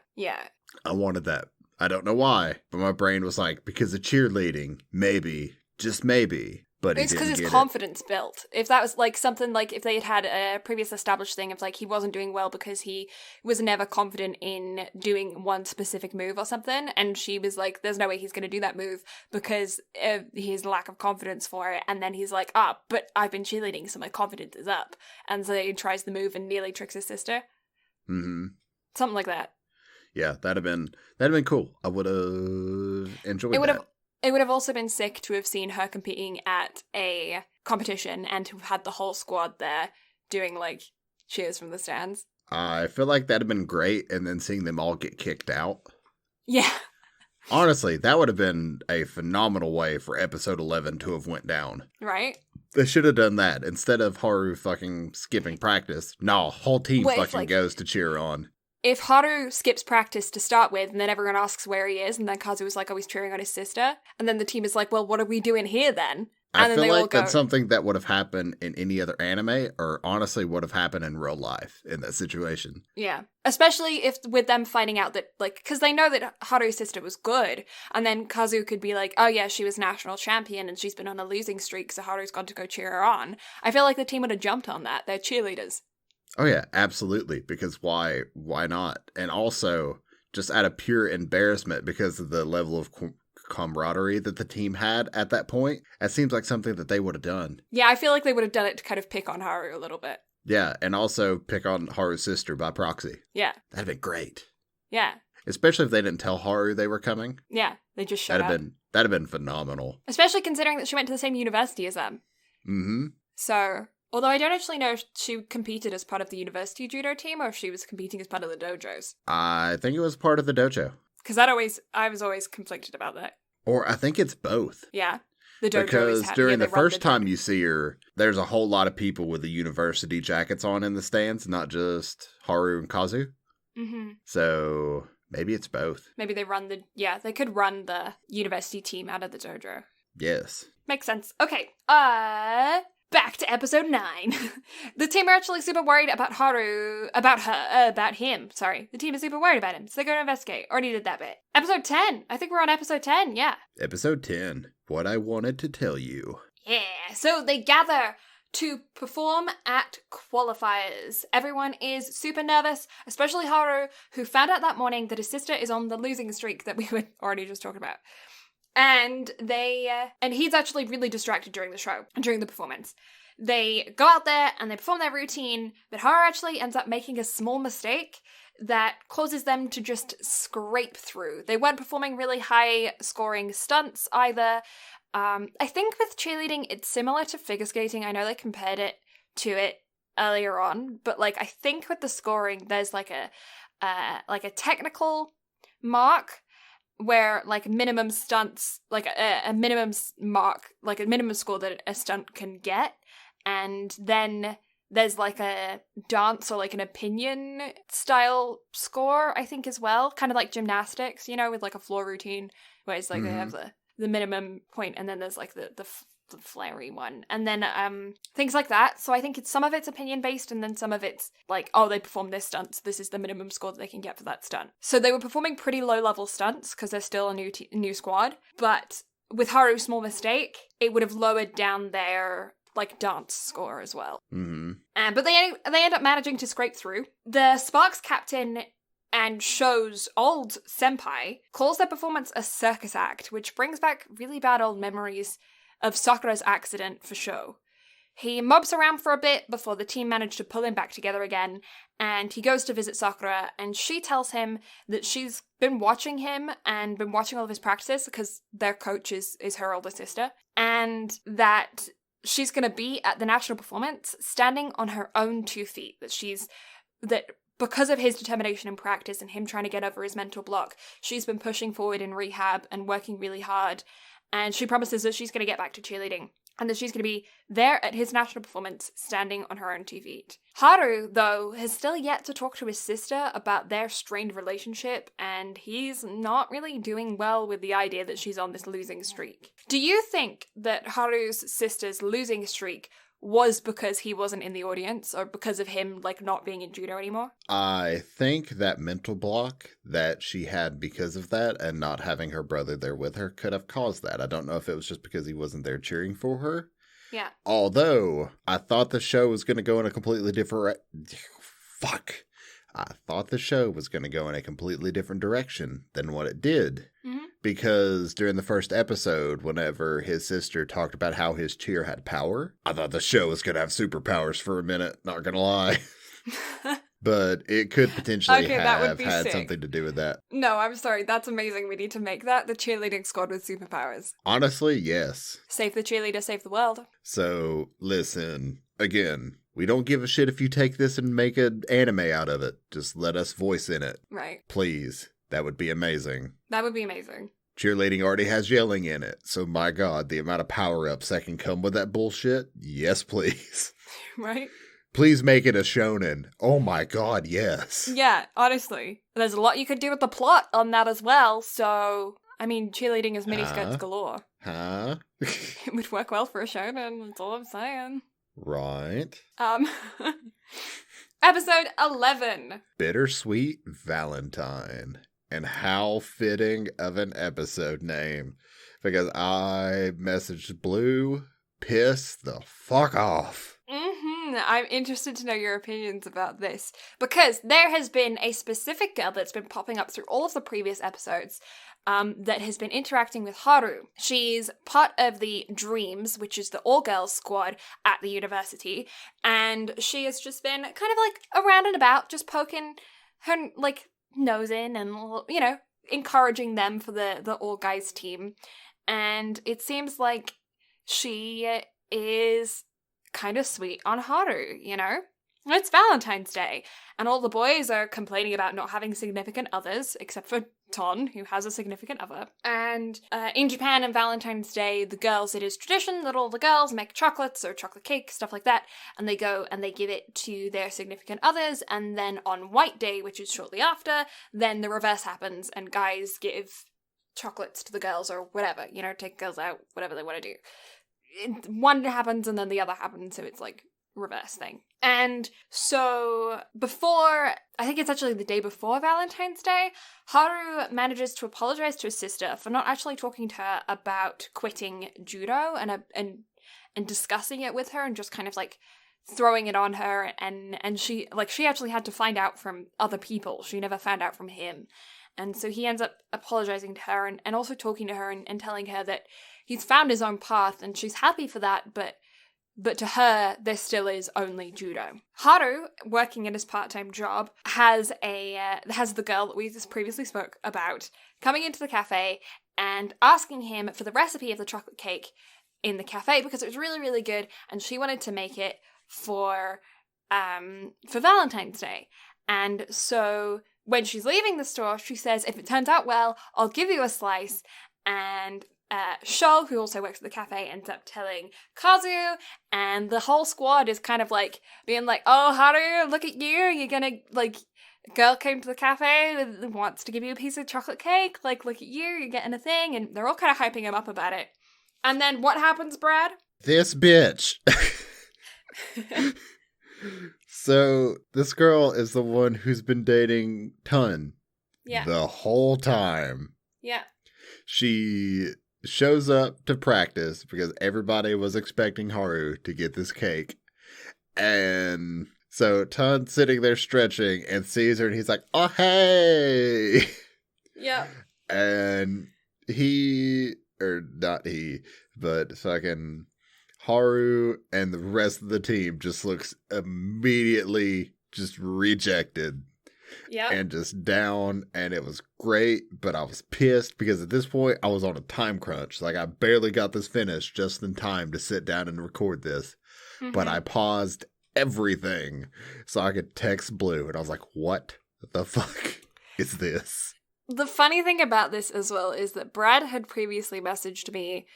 I wanted that. I don't know why, but my brain was like, because of cheerleading, maybe, just maybe. But it's because his confidence built. If that was like something like if they had a previous established thing of like he wasn't doing well because he was never confident in doing one specific move or something, and she was like, there's no way he's going to do that move because of his lack of confidence for it, and then he's like, but I've been cheerleading so my confidence is up, and so he tries the move and nearly tricks his sister. Something like that. Yeah, that'd have been cool. I would have enjoyed that. It would have also been sick to have seen her competing at a competition and to have had the whole squad there doing, like, cheers from the stands. I feel like that'd have been great, and then seeing them all get kicked out. Yeah. Honestly, that would have been a phenomenal way for episode 11 to have went down. Right? They should have done that. Instead of Haru fucking skipping practice, no, whole team goes to cheer on. If Haru skips practice to start with, and then everyone asks where he is, and then Kazu is like, oh, he's cheering on his sister, and then the team is like, well, what are we doing here then? And I feel like that's something that would have happened in any other anime, or honestly would have happened in real life in that situation. Yeah. Especially if with them finding out that, like, because they know that Haru's sister was good, and then Kazu could be like, oh yeah, she was national champion, and she's been on a losing streak, so Haru's got to go cheer her on. I feel like the team would have jumped on that. They're cheerleaders. Oh yeah, absolutely, because why not? And also, just out of pure embarrassment because of the level of camaraderie that the team had at that point, it seems like something that they would have done. Yeah, I feel like they would have done it to kind of pick on Haru a little bit. Yeah, and also pick on Haru's sister by proxy. Yeah. That'd been great. Yeah. Especially if they didn't tell Haru they were coming. Yeah, they just showed up. That'd have been phenomenal. Especially considering that she went to the same university as them. Mm-hmm. So... Although I don't actually know if she competed as part of the university judo team or if she was competing as part of the dojos. I think it was part of the dojo. Because I was always conflicted about that. Or I think it's both. Yeah. The dojo because during the first time you see her, there's a whole lot of people with the university jackets on in the stands, not just Haru and Kazu. Mm-hmm. So maybe it's both. Maybe they could run the university team out of the dojo. Yes. Makes sense. Okay. Back to episode 9. The team are actually super worried about him. Sorry. The team is super worried about him, so they go to investigate. Already did that bit. Episode 10. I think we're on episode 10, yeah. Episode 10. What I wanted to tell you. Yeah. So they gather to perform at qualifiers. Everyone is super nervous, especially Haru, who found out that morning that his sister is on the losing streak that we were already just talking about. And and he's actually really distracted during the performance. They go out there and they perform their routine, but Haru actually ends up making a small mistake that causes them to just scrape through. They weren't performing really high scoring stunts either. I think with cheerleading, it's similar to figure skating. I know they compared it to it earlier on, but like I think with the scoring, there's like a technical mark where like minimum stunts, like a minimum mark, like a minimum score that a stunt can get, and then there's like a dance or like an opinion style score, I think, as well, kind of like gymnastics, you know, with like a floor routine where it's like they have the minimum point, and then there's like the flary one, and then things like that. So I think some of it's opinion based, and then some of it's like, oh, they performed this stunt, so this is the minimum score that they can get for that stunt. So they were performing pretty low level stunts because they're still a new squad, but with Haru's small mistake, it would have lowered down their like dance score as well. But they end up managing to scrape through. The Sparks captain and Sho's old senpai calls their performance a circus act, which brings back really bad old memories of Sakura's accident for Sho. He mobs around for a bit before the team manage to pull him back together again, and he goes to visit Sakura, and she tells him that she's been watching him and been watching all of his practices because their coach is her older sister, and that she's going to be at the national performance standing on her own 2 feet, that because of his determination and practice and him trying to get over his mental block, she's been pushing forward in rehab and working really hard, and she promises that she's going to get back to cheerleading, and that she's going to be there at his national performance, standing on her own 2 feet. Haru, though, has still yet to talk to his sister about their strained relationship, and he's not really doing well with the idea that she's on this losing streak. Do you think that Haru's sister's losing streak was because he wasn't in the audience, or because of him, like, not being in judo anymore? I think that mental block that she had because of that and not having her brother there with her could have caused that. I don't know if it was just because he wasn't there cheering for her. Yeah. Although, I thought the show was going to go in a completely different... I thought the show was going to go in a completely different direction than what it did. Mm-hmm. Because during the first episode, whenever his sister talked about how his cheer had power, I thought the show was going to have superpowers for a minute, not going to lie. But it could potentially have had sick. something to do with that. No, I'm sorry. That's amazing. We need to make that the cheerleading squad with superpowers. Honestly, yes. Save the cheerleader, save the world. So, listen, again, we don't give a shit if you take this and make an anime out of it. Just let us voice in it. Right. Please. That would be amazing. That would be amazing. Cheerleading already has yelling in it, so my god, the amount of power-ups that can come with that bullshit, yes please. Right? Please make it a shonen. Oh my god, yes. Yeah, honestly. There's a lot you could do with the plot on that as well, so... I mean, cheerleading is miniskirts galore. Huh? It would work well for a shonen, that's all I'm saying. Right. Episode 11. Bittersweet Valentine. And how fitting of an episode name. Because I messaged Blue, piss the fuck off. I'm interested to know your opinions about this. Because there has been a specific girl that's been popping up through all of the previous episodes that has been interacting with Haru. She's part of the Dreams, which is the all-girls squad at the university. And she has just been kind of like around and about, just poking her, like, nose in and, you know, encouraging them for the all-guys team. And it seems like she is kind of sweet on Haru, you know? It's Valentine's Day, and all the boys are complaining about not having significant others, except for Ton, who has a significant other. And in Japan on Valentine's Day, the girls, it is tradition that all the girls make chocolates or chocolate cake, stuff like that, and they go and they give it to their significant others, and then on White Day, which is shortly after, then the reverse happens, and guys give chocolates to the girls or whatever, you know, take girls out, whatever they want to do. One happens and then the other happens, so it's like reverse thing. And so before, I think it's actually the day before Valentine's Day, Haru manages to apologize to his sister for not actually talking to her about quitting judo and discussing it with her and just kind of like throwing it on her, and she actually had to find out from other people. She never found out from him. And so he ends up apologizing to her and also talking to her and telling her that he's found his own path and she's happy for that, but to her, there still is only judo. Haru, working at his part-time job, has the girl that we just previously spoke about coming into the cafe and asking him for the recipe of the chocolate cake in the cafe because it was really, really good and she wanted to make it for Valentine's Day. And so when she's leaving the store, she says, if it turns out well, I'll give you a slice. And Sho, who also works at the cafe, ends up telling Kazu, and the whole squad is kind of like being like, oh, Haru, look at you, you're gonna, like, girl came to the cafe and wants to give you a piece of chocolate cake. Like, look at you, you're getting a thing. And they're all kind of hyping him up about it. And then what happens, Brad? This bitch. So this girl is the one who's been dating Ton the whole time. Yeah. She shows up to practice because everybody was expecting Haru to get this cake. And so Ton's sitting there stretching and sees her and he's like, oh, hey. Yeah. And but fucking Haru and the rest of the team just looks immediately just rejected. Yeah. And just down, and it was great, but I was pissed because at this point I was on a time crunch. Like, I barely got this finished just in time to sit down and record this. Mm-hmm. But I paused everything so I could text Blue, and I was like, what the fuck is this? The funny thing about this as well is that Brad had previously messaged me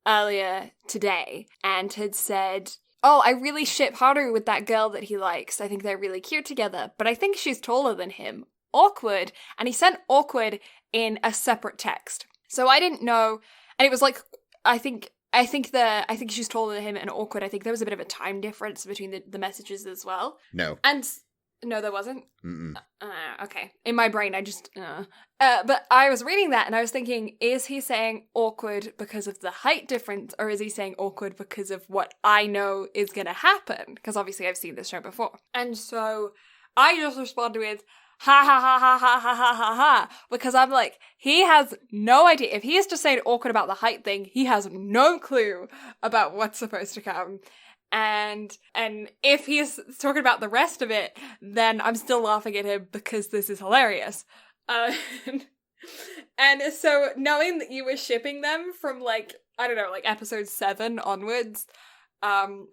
earlier today and had said, oh, I really ship Haru with that girl that he likes. I think they're really cute together, but I think she's taller than him. Awkward. And he sent awkward in a separate text. So I didn't know. And it was like, I think she's taller than him and awkward. I think there was a bit of a time difference between the messages as well. No. And no, there wasn't? Okay. In my brain, I just... but I was reading that and I was thinking, is he saying awkward because of the height difference, or is he saying awkward because of what I know is going to happen? Because obviously I've seen this show before. And so I just responded with, ha ha ha ha ha ha ha ha ha, because I'm like, he has no idea. If he is just saying awkward about the height thing, he has no clue about what's supposed to come. And if he's talking about the rest of it, then I'm still laughing at him because this is hilarious. And so knowing that you were shipping them from, like, I don't know, like episode 7 onwards,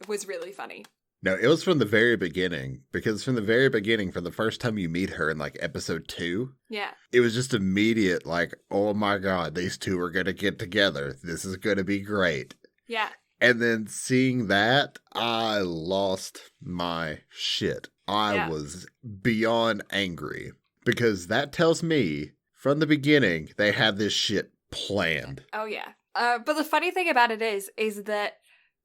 was really funny. No, it was from the very beginning, because from the very beginning, from the first time you meet her in, like, episode 2, it was just immediate, like, oh my god, these two are gonna get together. This is gonna be great. Yeah. And then seeing that, I lost my shit. I was beyond angry. Because that tells me, from the beginning, they had this shit planned. Oh, yeah. But the funny thing about it is that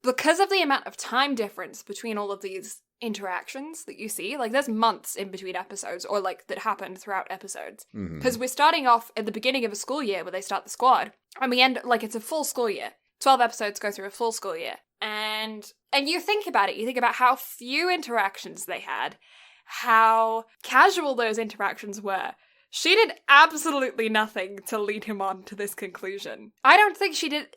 because of the amount of time difference between all of these interactions that you see, like, there's months in between episodes, or, like, that happen throughout episodes. Because we're starting off at the beginning of a school year where they start the squad, and we end, like, it's a full school year. 12 episodes go through a full school year. And you think about it. You think about how few interactions they had, how casual those interactions were. She did absolutely nothing to lead him on to this conclusion. I don't think she did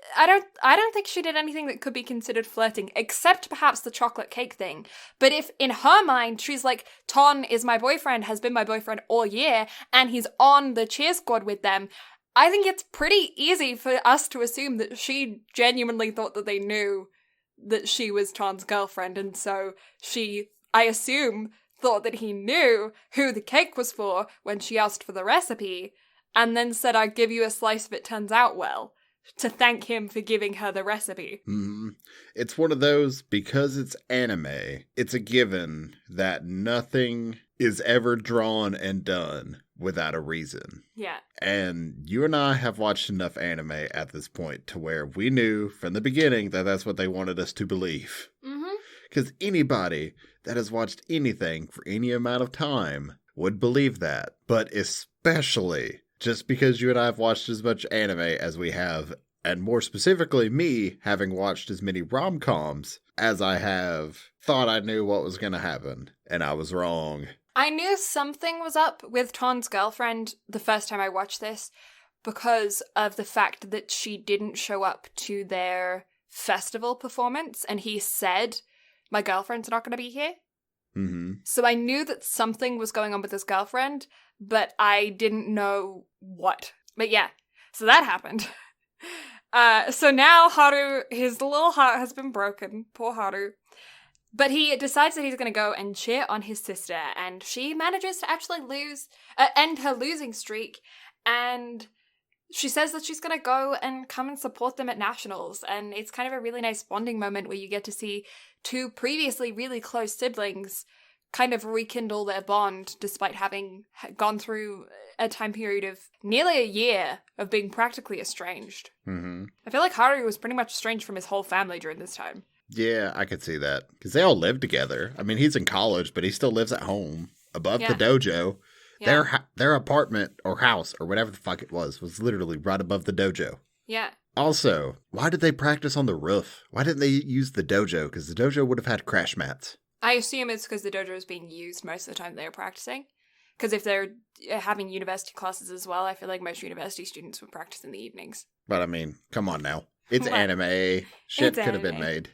anything that could be considered flirting, except perhaps the chocolate cake thing. But if in her mind she's like, Ton is my boyfriend, has been my boyfriend all year, and he's on the cheer squad with them, I think it's pretty easy for us to assume that she genuinely thought that they knew that she was Ton's girlfriend, and so she, I assume, thought that he knew who the cake was for when she asked for the recipe, and then said, I'll give you a slice if it turns out well, to thank him for giving her the recipe. It's one of those, because it's anime, it's a given that nothing is ever drawn and done without a reason. Yeah. And you and I have watched enough anime at this point to where we knew from the beginning that that's what they wanted us to believe. Because anybody that has watched anything for any amount of time would believe that. But especially just because you and I have watched as much anime as we have, and more specifically me having watched as many rom-coms as I have, thought I knew what was going to happen. And I was wrong. I knew something was up with Ton's girlfriend the first time I watched this because of the fact that she didn't show up to their festival performance, and he said, my girlfriend's not going to be here. So I knew that something was going on with his girlfriend, but I didn't know what. But yeah, so that happened. So now Haru, his little heart has been broken. Poor Haru. But he decides that he's going to go and cheer on his sister, and she manages to actually end her losing streak, and she says that she's going to go and come and support them at nationals, and it's kind of a really nice bonding moment where you get to see two previously really close siblings kind of rekindle their bond despite having gone through a time period of nearly a year of being practically estranged. Mm-hmm. I feel like Haru was pretty much estranged from his whole family during this time. Yeah, I could see that. Because they all live together. I mean, he's in college, but he still lives at home above the dojo. Yeah. Their apartment or house or whatever the fuck it was literally right above the dojo. Yeah. Also, why did they practice on the roof? Why didn't they use the dojo? Because the dojo would have had crash mats. I assume it's because the dojo is being used most of the time they were practicing. Because if they're having university classes as well, I feel like most university students would practice in the evenings. But I mean, come on now. It's anime. Shit could have been made.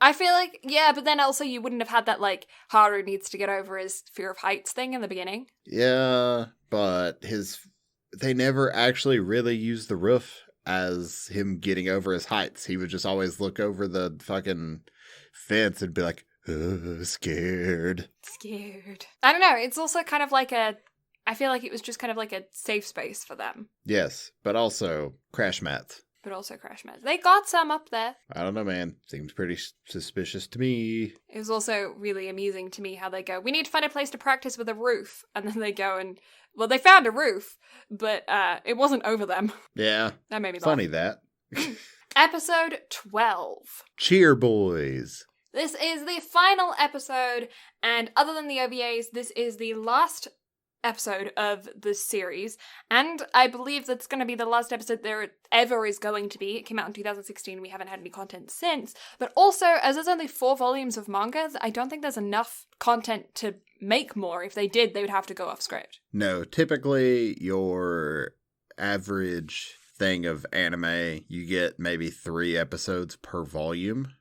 I feel like, yeah, but then also you wouldn't have had that, like, Haru needs to get over his fear of heights thing in the beginning. Yeah, but they never actually really used the roof as him getting over his heights. He would just always look over the fucking fence and be like, scared. I don't know. It's also kind of like I feel like it was just kind of like a safe space for them. Yes, but also crash mats. They got some up there. I don't know, man. Seems pretty suspicious to me. It was also really amusing to me how they go, we need to find a place to practice with a roof. And then they go and, well, they found a roof, but it wasn't over them. Yeah. That made me laugh. Funny that. Episode 12. Cheer Boys. This is the final episode, and other than the OVAs, this is the last episode of the series, and I believe that's going to be the last episode there ever is going to be. It came out in 2016, we haven't had any content since, but also, as there's only 4 volumes of manga, I don't think there's enough content to make more. If they did, they would have to go off script. No, typically your average thing of anime, you get maybe 3 episodes per volume,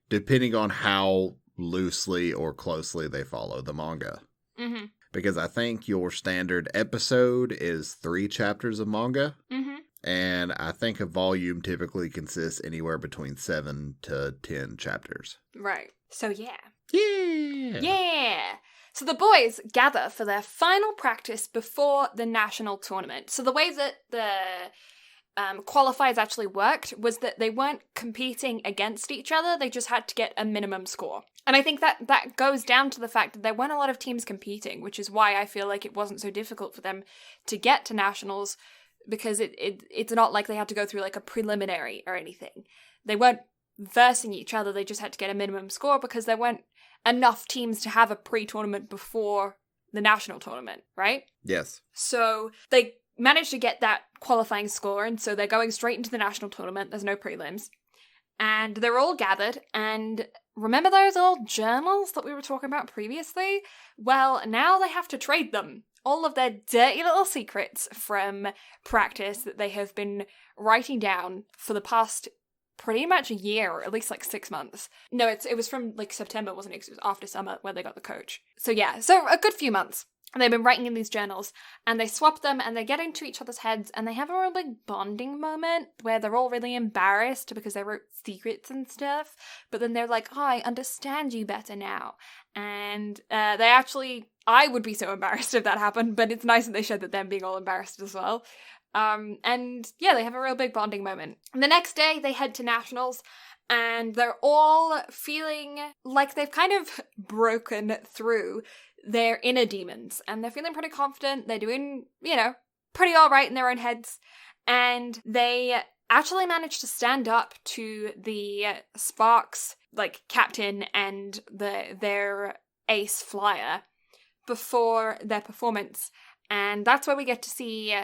depending on how loosely or closely they follow the manga. Mm-hmm. Because I think your standard episode is 3 chapters of manga. Mm-hmm. And I think a volume typically consists anywhere between 7 to 10 chapters. Right. So yeah. Yeah! So the boys gather for their final practice before the national tournament. So the way that the qualifiers actually worked was that they weren't competing against each other, they just had to get a minimum score. And I think that goes down to the fact that there weren't a lot of teams competing, which is why I feel like it wasn't so difficult for them to get to nationals, because it's not like they had to go through like a preliminary or anything. They weren't versing each other, they just had to get a minimum score because there weren't enough teams to have a pre-tournament before the national tournament, right? Yes. So they managed to get that qualifying score, and so they're going straight into the national tournament. There's no prelims. And they're all gathered, and remember those old journals that we were talking about previously? Well, now they have to trade them. All of their dirty little secrets from practice that they have been writing down for the past pretty much a year, or at least like 6 months. No, it was from like September, wasn't it? 'Cause it was after summer where they got the coach. So yeah, so a good few months. And they've been writing in these journals, and they swap them, and they get into each other's heads, and they have a real big bonding moment where they're all really embarrassed because they wrote secrets and stuff, but then they're like, oh, I understand you better now. And I would be so embarrassed if that happened, but it's nice that they showed that them being all embarrassed as well. And yeah, they have a real big bonding moment. And the next day, they head to nationals, and they're all feeling like they've kind of broken through their inner demons, and they're feeling pretty confident. They're doing, pretty all right in their own heads, and they actually managed to stand up to the Sparks, like, captain and their ace flyer before their performance, and that's where we get to see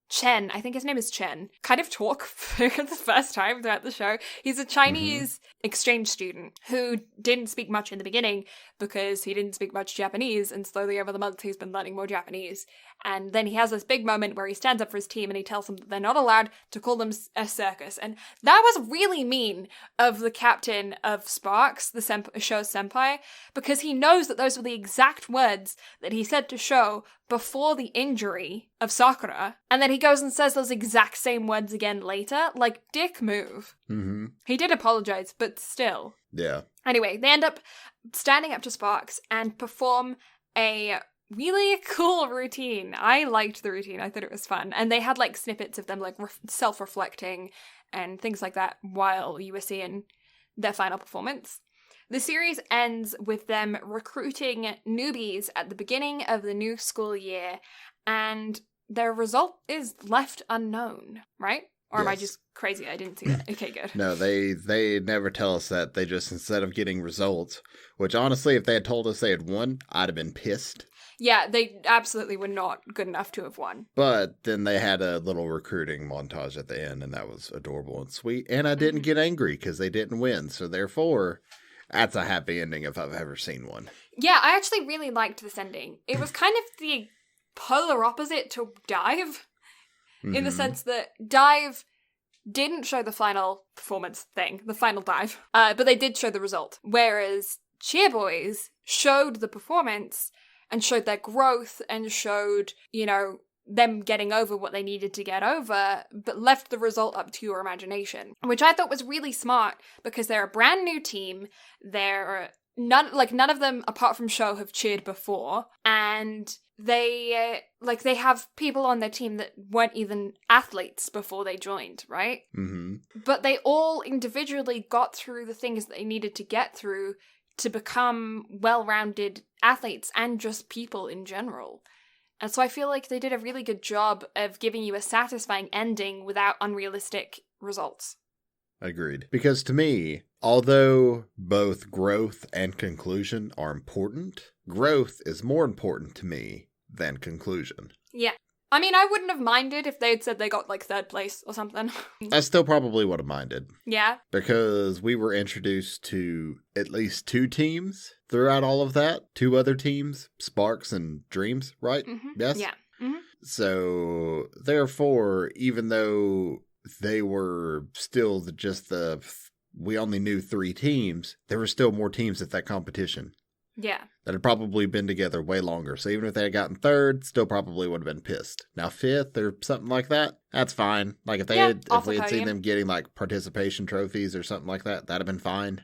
Chen, I think his name is Chen, kind of talk for the first time throughout the show. He's a Chinese exchange student who didn't speak much in the beginning because he didn't speak much Japanese, and slowly over the months he's been learning more Japanese. And then he has this big moment where he stands up for his team and he tells them that they're not allowed to call them a circus. And that was really mean of the captain of Sparks, the show's senpai, because he knows that those were the exact words that he said to Sho before the injury of Sakura, and then he goes and says those exact same words again later. Like, dick move. Mm-hmm. He did apologize, but still. Yeah. Anyway, they end up standing up to Sparks and perform a really cool routine. I liked the routine. I thought it was fun. And they had, like, snippets of them, like, self-reflecting and things like that while you were seeing their final performance. The series ends with them recruiting newbies at the beginning of the new school year, and their result is left unknown, right? Or am I Yes. just crazy? I didn't see that. Okay, good. No, they never tell us that. They just, instead of getting results, which honestly, if they had told us they had won, I'd have been pissed. Yeah, they absolutely were not good enough to have won. But then they had a little recruiting montage at the end, and that was adorable and sweet. And I didn't get angry because they didn't win. So therefore, that's a happy ending if I've ever seen one. Yeah, I actually really liked this ending. It was kind of the polar opposite to Dive, in the sense that Dive didn't show the final performance thing, the final dive, but they did show the result. Whereas Cheer Boys showed the performance and showed their growth and showed, you know, them getting over what they needed to get over, but left the result up to your imagination, which I thought was really smart because they're a brand new team. They're none of them apart from Show have cheered before, and they have people on their team that weren't even athletes before they joined, right? Mm-hmm. But they all individually got through the things that they needed to get through to become well-rounded athletes and just people in general. And so I feel like they did a really good job of giving you a satisfying ending without unrealistic results. Agreed. Because to me, although both growth and conclusion are important, growth is more important to me than conclusion. Yeah. I mean, I wouldn't have minded if they'd said they got, like, 3rd place or something. I still probably would have minded. Yeah. Because we were introduced to at least 2 teams throughout all of that. 2 other teams, Sparks and Dreams, right? Mm-hmm. Yes? Yeah. Mm-hmm. So, therefore, even though they were still we only knew 3 teams, there were still more teams at that competition. Yeah. That had probably been together way longer. So even if they had gotten 3rd, still probably would have been pissed. Now 5th or something like that, that's fine. Like if we had seen them getting like participation trophies or something like that, that'd have been fine.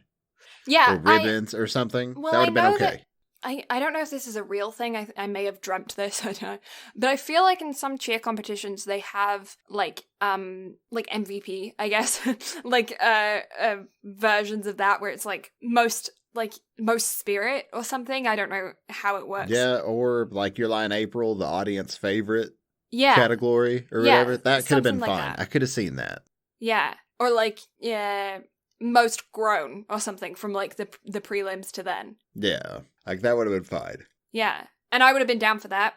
Yeah. Or ribbons or something. That would have been okay. I don't know if this is a real thing. I may have dreamt this. I don't know. But I feel like in some cheer competitions they have like MVP, I guess, versions of that where it's like most spirit or something. I don't know how it works. Yeah, or like Your Lie in April, the audience favorite category or whatever. That could have been like fine. that. I could have seen that. Yeah, or most grown or something from like the prelims to then. Yeah, like that would have been fine. Yeah, and I would have been down for that.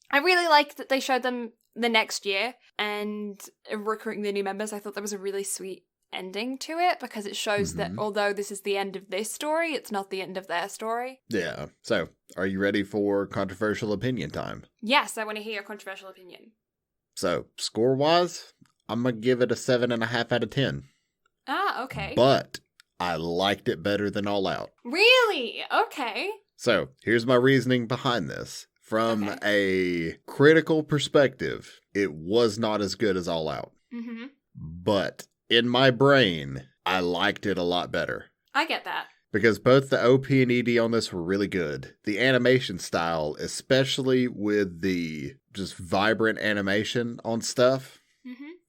I really liked that they showed them the next year and recruiting the new members. I thought that was a really sweet ending to it because it shows that although this is the end of this story, it's not the end of their story. Yeah. So, are you ready for controversial opinion time? Yes, I want to hear your controversial opinion. So, score-wise, I'm going to give it a 7.5 out of 10. Ah, okay. But I liked it better than All Out. Really? Okay. So, here's my reasoning behind this. From a critical perspective, it was not as good as All Out. Mm-hmm. But in my brain, I liked it a lot better. I get that. Because both the OP and ED on this were really good. The animation style, especially with the just vibrant animation on stuff,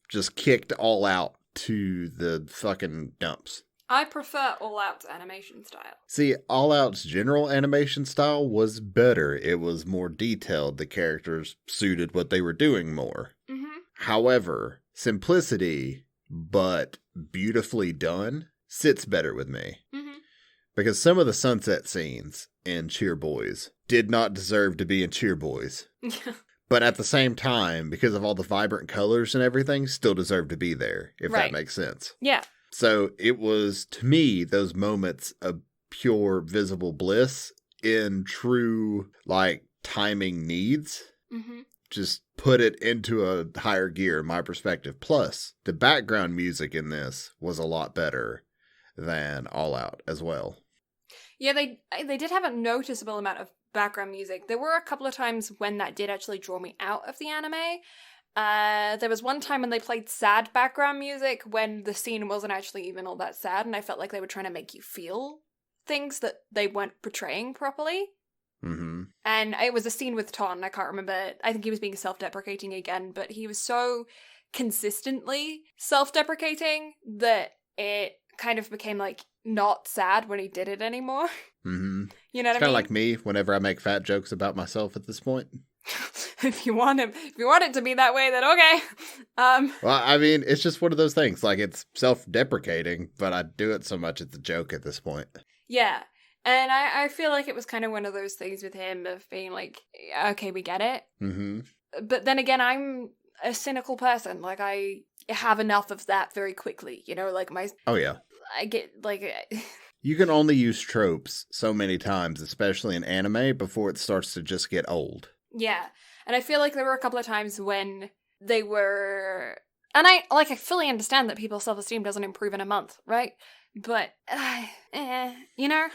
just kicked All Out to the fucking dumps. I prefer All Out's animation style. See, All Out's general animation style was better. It was more detailed. The characters suited what they were doing more. However, simplicity, but beautifully done, sits better with me. Because some of the sunset scenes in Cheer Boys did not deserve to be in Cheer Boys. But at the same time, because of all the vibrant colors and everything, still deserve to be there, if that makes sense. Yeah. So it was, to me, those moments of pure visible bliss in true, like, timing needs. Just put it into a higher gear in my perspective. Plus, the background music in this was a lot better than All Out as well. Yeah, they did have a noticeable amount of background music. There were a couple of times when that did actually draw me out of the anime. There was one time when they played sad background music when the scene wasn't actually even all that sad, and I felt like they were trying to make you feel things that they weren't portraying properly. And it was a scene with Ton. I can't remember. I think he was being self-deprecating again, but he was so consistently self-deprecating that it kind of became like not sad when he did it anymore. Mm-hmm. You know what I mean? It's kind of like me whenever I make fat jokes about myself at this point. If you want it to be that way, then okay. Well, I mean, it's just one of those things. Like, it's self-deprecating, but I do it so much it's a joke at this point. Yeah. And I feel like it was kind of one of those things with him of being like, okay, we get it. Mm-hmm. But then again, I'm a cynical person. Like, I have enough of that very quickly, you know? Like, Oh, yeah. I get, like... You can only use tropes so many times, especially in anime, before it starts to just get old. Yeah. And I feel like there were a couple of times when they were... And I fully understand that people's self-esteem doesn't improve in a month, right? But, you know?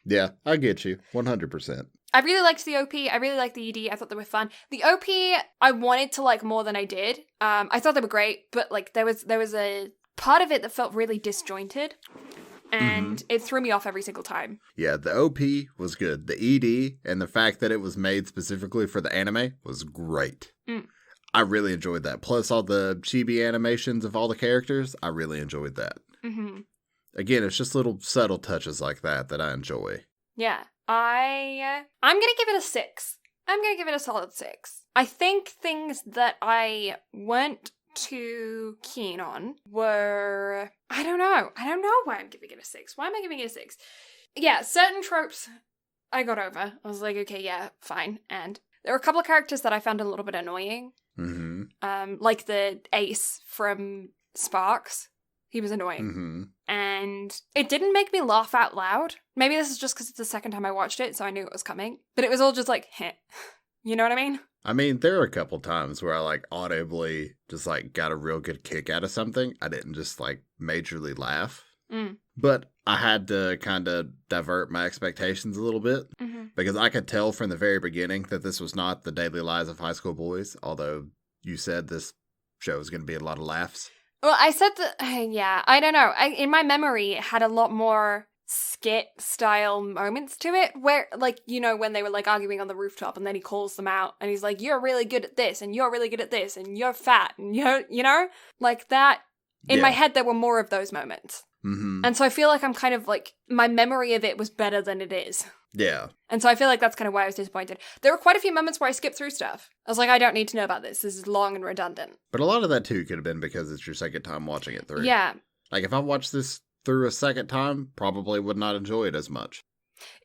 Yeah, I get you. 100%. I really liked the OP. I really liked the ED. I thought they were fun. The OP, I wanted to like more than I did. I thought they were great, but like there was a part of it that felt really disjointed. And it threw me off every single time. Yeah, the OP was good. The ED and the fact that it was made specifically for the anime was great. I really enjoyed that. Plus all the chibi animations of all the characters, I really enjoyed that. Mm-hmm. Again, it's just little subtle touches like that I enjoy. Yeah. I'm going to give it a 6. I'm going to give it a solid 6. I think things that I weren't too keen on were... I don't know why I'm giving it a 6. Why am I giving it a 6? Yeah, certain tropes I got over. I was like, okay, yeah, fine. And there were a couple of characters that I found a little bit annoying. Mm-hmm. Like the ace from Sparks. He was annoying. Mm-hmm. And it didn't make me laugh out loud. Maybe this is just because it's the second time I watched it, so I knew it was coming. But it was all just like, heh. You know what I mean? I mean, there are a couple times where I like audibly just like got a real good kick out of something. I didn't just like majorly laugh. But I had to kind of divert my expectations a little bit because I could tell from the very beginning that this was not the daily lives of high school boys, although you said this show is going to be a lot of laughs. Well, I said that, yeah, I don't know. In my memory, it had a lot more skit-style moments to it, where, like, you know, when they were, like, arguing on the rooftop, and then he calls them out, and he's like, you're really good at this, and you're really good at this, and you're fat, and you're, you know? Like, that, in my head, there were more of those moments. Mm-hmm. And so I feel like I'm kind of, like, my memory of it was better than it is. Yeah. And so I feel like that's kind of why I was disappointed. There were quite a few moments where I skipped through stuff. I was like, I don't need to know about this. This is long and redundant. But a lot of that, too, could have been because it's your second time watching it through. Yeah. Like, if I watched this through a second time, probably would not enjoy it as much.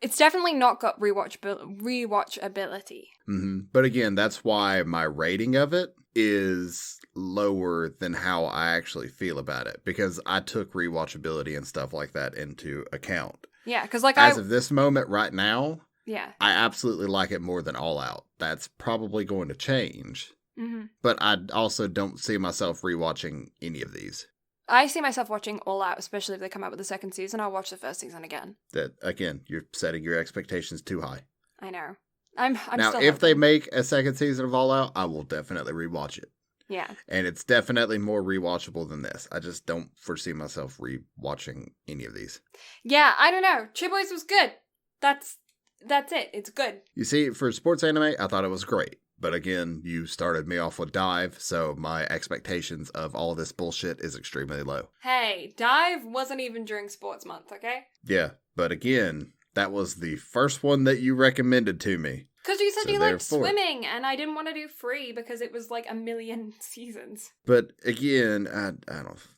It's definitely not got rewatchability. Mm-hmm. But again, that's why my rating of it is lower than how I actually feel about it. Because I took rewatchability and stuff like that into account. Yeah, because like As of this moment right now, yeah, I absolutely like it more than All Out. That's probably going to change. Mm-hmm. But I also don't see myself rewatching any of these. I see myself watching All Out, especially if they come out with the second season. I'll watch the first season again. That, again, you're setting your expectations too high. I know. I'm now, still if hoping. they make a second season of All Out, I will definitely rewatch it. Yeah. And it's definitely more rewatchable than this. I just don't foresee myself rewatching any of these. Yeah, I don't know. True Boys was good. That's it. It's good. You see, for sports anime, I thought it was great. But again, you started me off with Dive, so my expectations of all this bullshit is extremely low. Hey, Dive wasn't even during sports month, okay? Yeah, but again, that was the first one that you recommended to me. Because you said you liked swimming, and I didn't want to do free because it was like 1,000,000 seasons. But again, I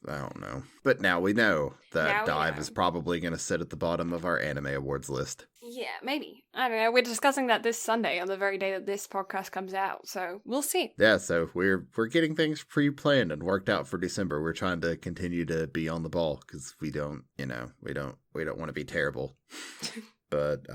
don't know. But now we know that Dive is probably going to sit at the bottom of our anime awards list. Yeah, maybe. I don't know. We're discussing that this Sunday on the very day that this podcast comes out, so we'll see. Yeah, so we're getting things pre-planned and worked out for December. We're trying to continue to be on the ball because we don't want to be terrible. But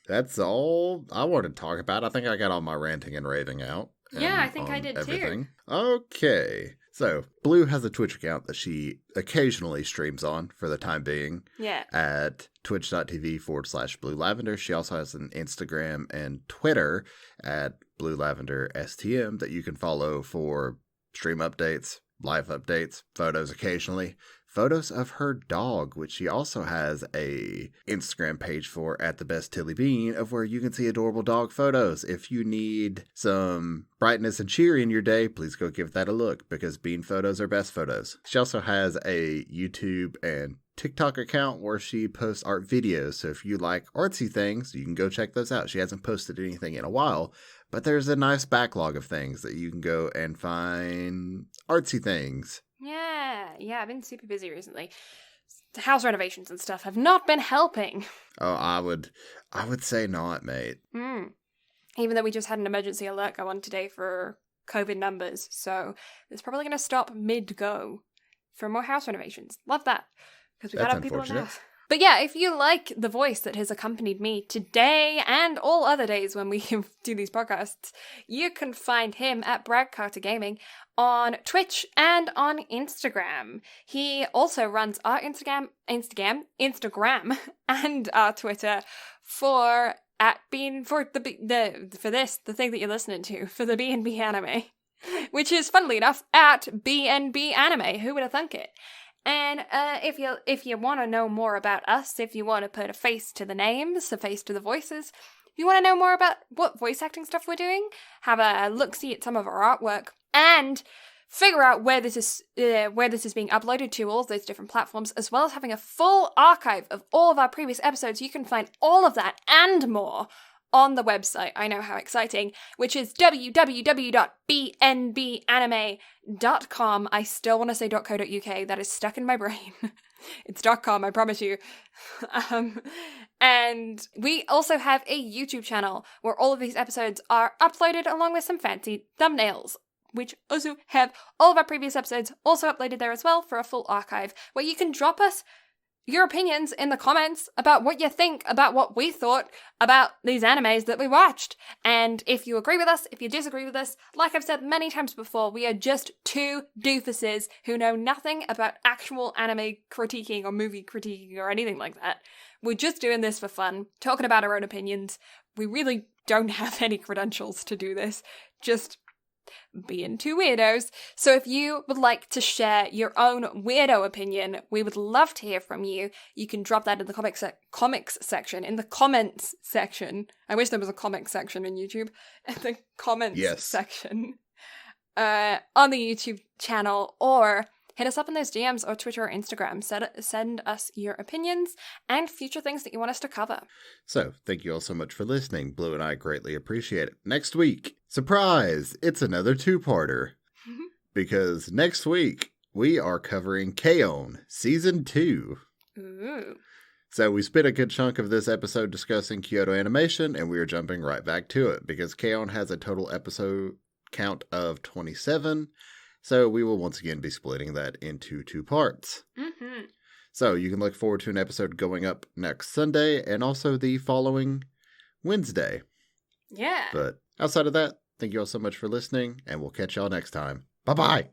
that's all I want to talk about. I think I got all my ranting and raving out. Yeah, I think I did everything. too. Okay. So, Blue has a Twitch account that she occasionally streams on for the time being. Yeah. At twitch.tv/Blue Lavender. She also has an Instagram and Twitter at Blue Lavender STM that you can follow for stream updates, live updates, photos occasionally, photos of her dog, which she also has a Instagram page for at the Best Tilly Bean, of where you can see adorable dog photos. If you need some brightness and cheer in your day, please go give that a look, because Bean photos are best photos. She also has a YouTube and TikTok account where she posts art videos, so if you like artsy things, you can go check those out. She hasn't posted anything in a while, but there's a nice backlog of things that you can go and find artsy things. Yeah, I've been super busy recently. The house renovations and stuff have not been helping. Oh, I would say not, mate. Even though we just had an emergency alert go on today for COVID numbers, so it's probably going to stop mid-go for more house renovations. Love that, because we've got people in the house. But yeah, if you like the voice that has accompanied me today and all other days when we do these podcasts, you can find him at Brad Carter Gaming on Twitch and on Instagram. He also runs our Instagram and our Twitter for the thing that you're listening to, for the BnB Anime, which is, funnily enough, at BnB Anime. Who would have thunk it? And if you want to know more about us, if you want to put a face to the names, a face to the voices, if you want to know more about what voice acting stuff we're doing, have a look-see at some of our artwork, and figure out where this is being uploaded to all of those different platforms, as well as having a full archive of all of our previous episodes, you can find all of that and more on the website. I know, how exciting, which is www.bnbanime.com. I still want to say .co.uk. That is stuck in my brain. It's .com, I promise you. And we also have a YouTube channel where all of these episodes are uploaded along with some fancy thumbnails, which also have all of our previous episodes also uploaded there as well for a full archive, where you can drop us your opinions in the comments about what you think about what we thought about these animes that we watched. And if you agree with us, if you disagree with us, like I've said many times before, we are just two doofuses who know nothing about actual anime critiquing or movie critiquing or anything like that. We're just doing this for fun, talking about our own opinions. We really don't have any credentials to do this, just being two weirdos. So if you would like to share your own weirdo opinion, we would love to hear from you. You can drop that in the comments section. I wish there was a comics section in YouTube. In the comments section on the YouTube channel, or hit us up in those DMs or Twitter or Instagram. Send us your opinions and future things that you want us to cover. So, thank you all so much for listening. Blue and I greatly appreciate it. Next week, surprise! It's another two-parter. Because next week, we are covering K-On! Season 2. Ooh. So we spent a good chunk of this episode discussing Kyoto Animation, and we are jumping right back to it, because K-On! Has a total episode count of 27. So we will once again be splitting that into two parts. Mm-hmm. So you can look forward to an episode going up next Sunday and also the following Wednesday. Yeah. But outside of that, thank you all so much for listening, and we'll catch y'all next time. Bye-bye.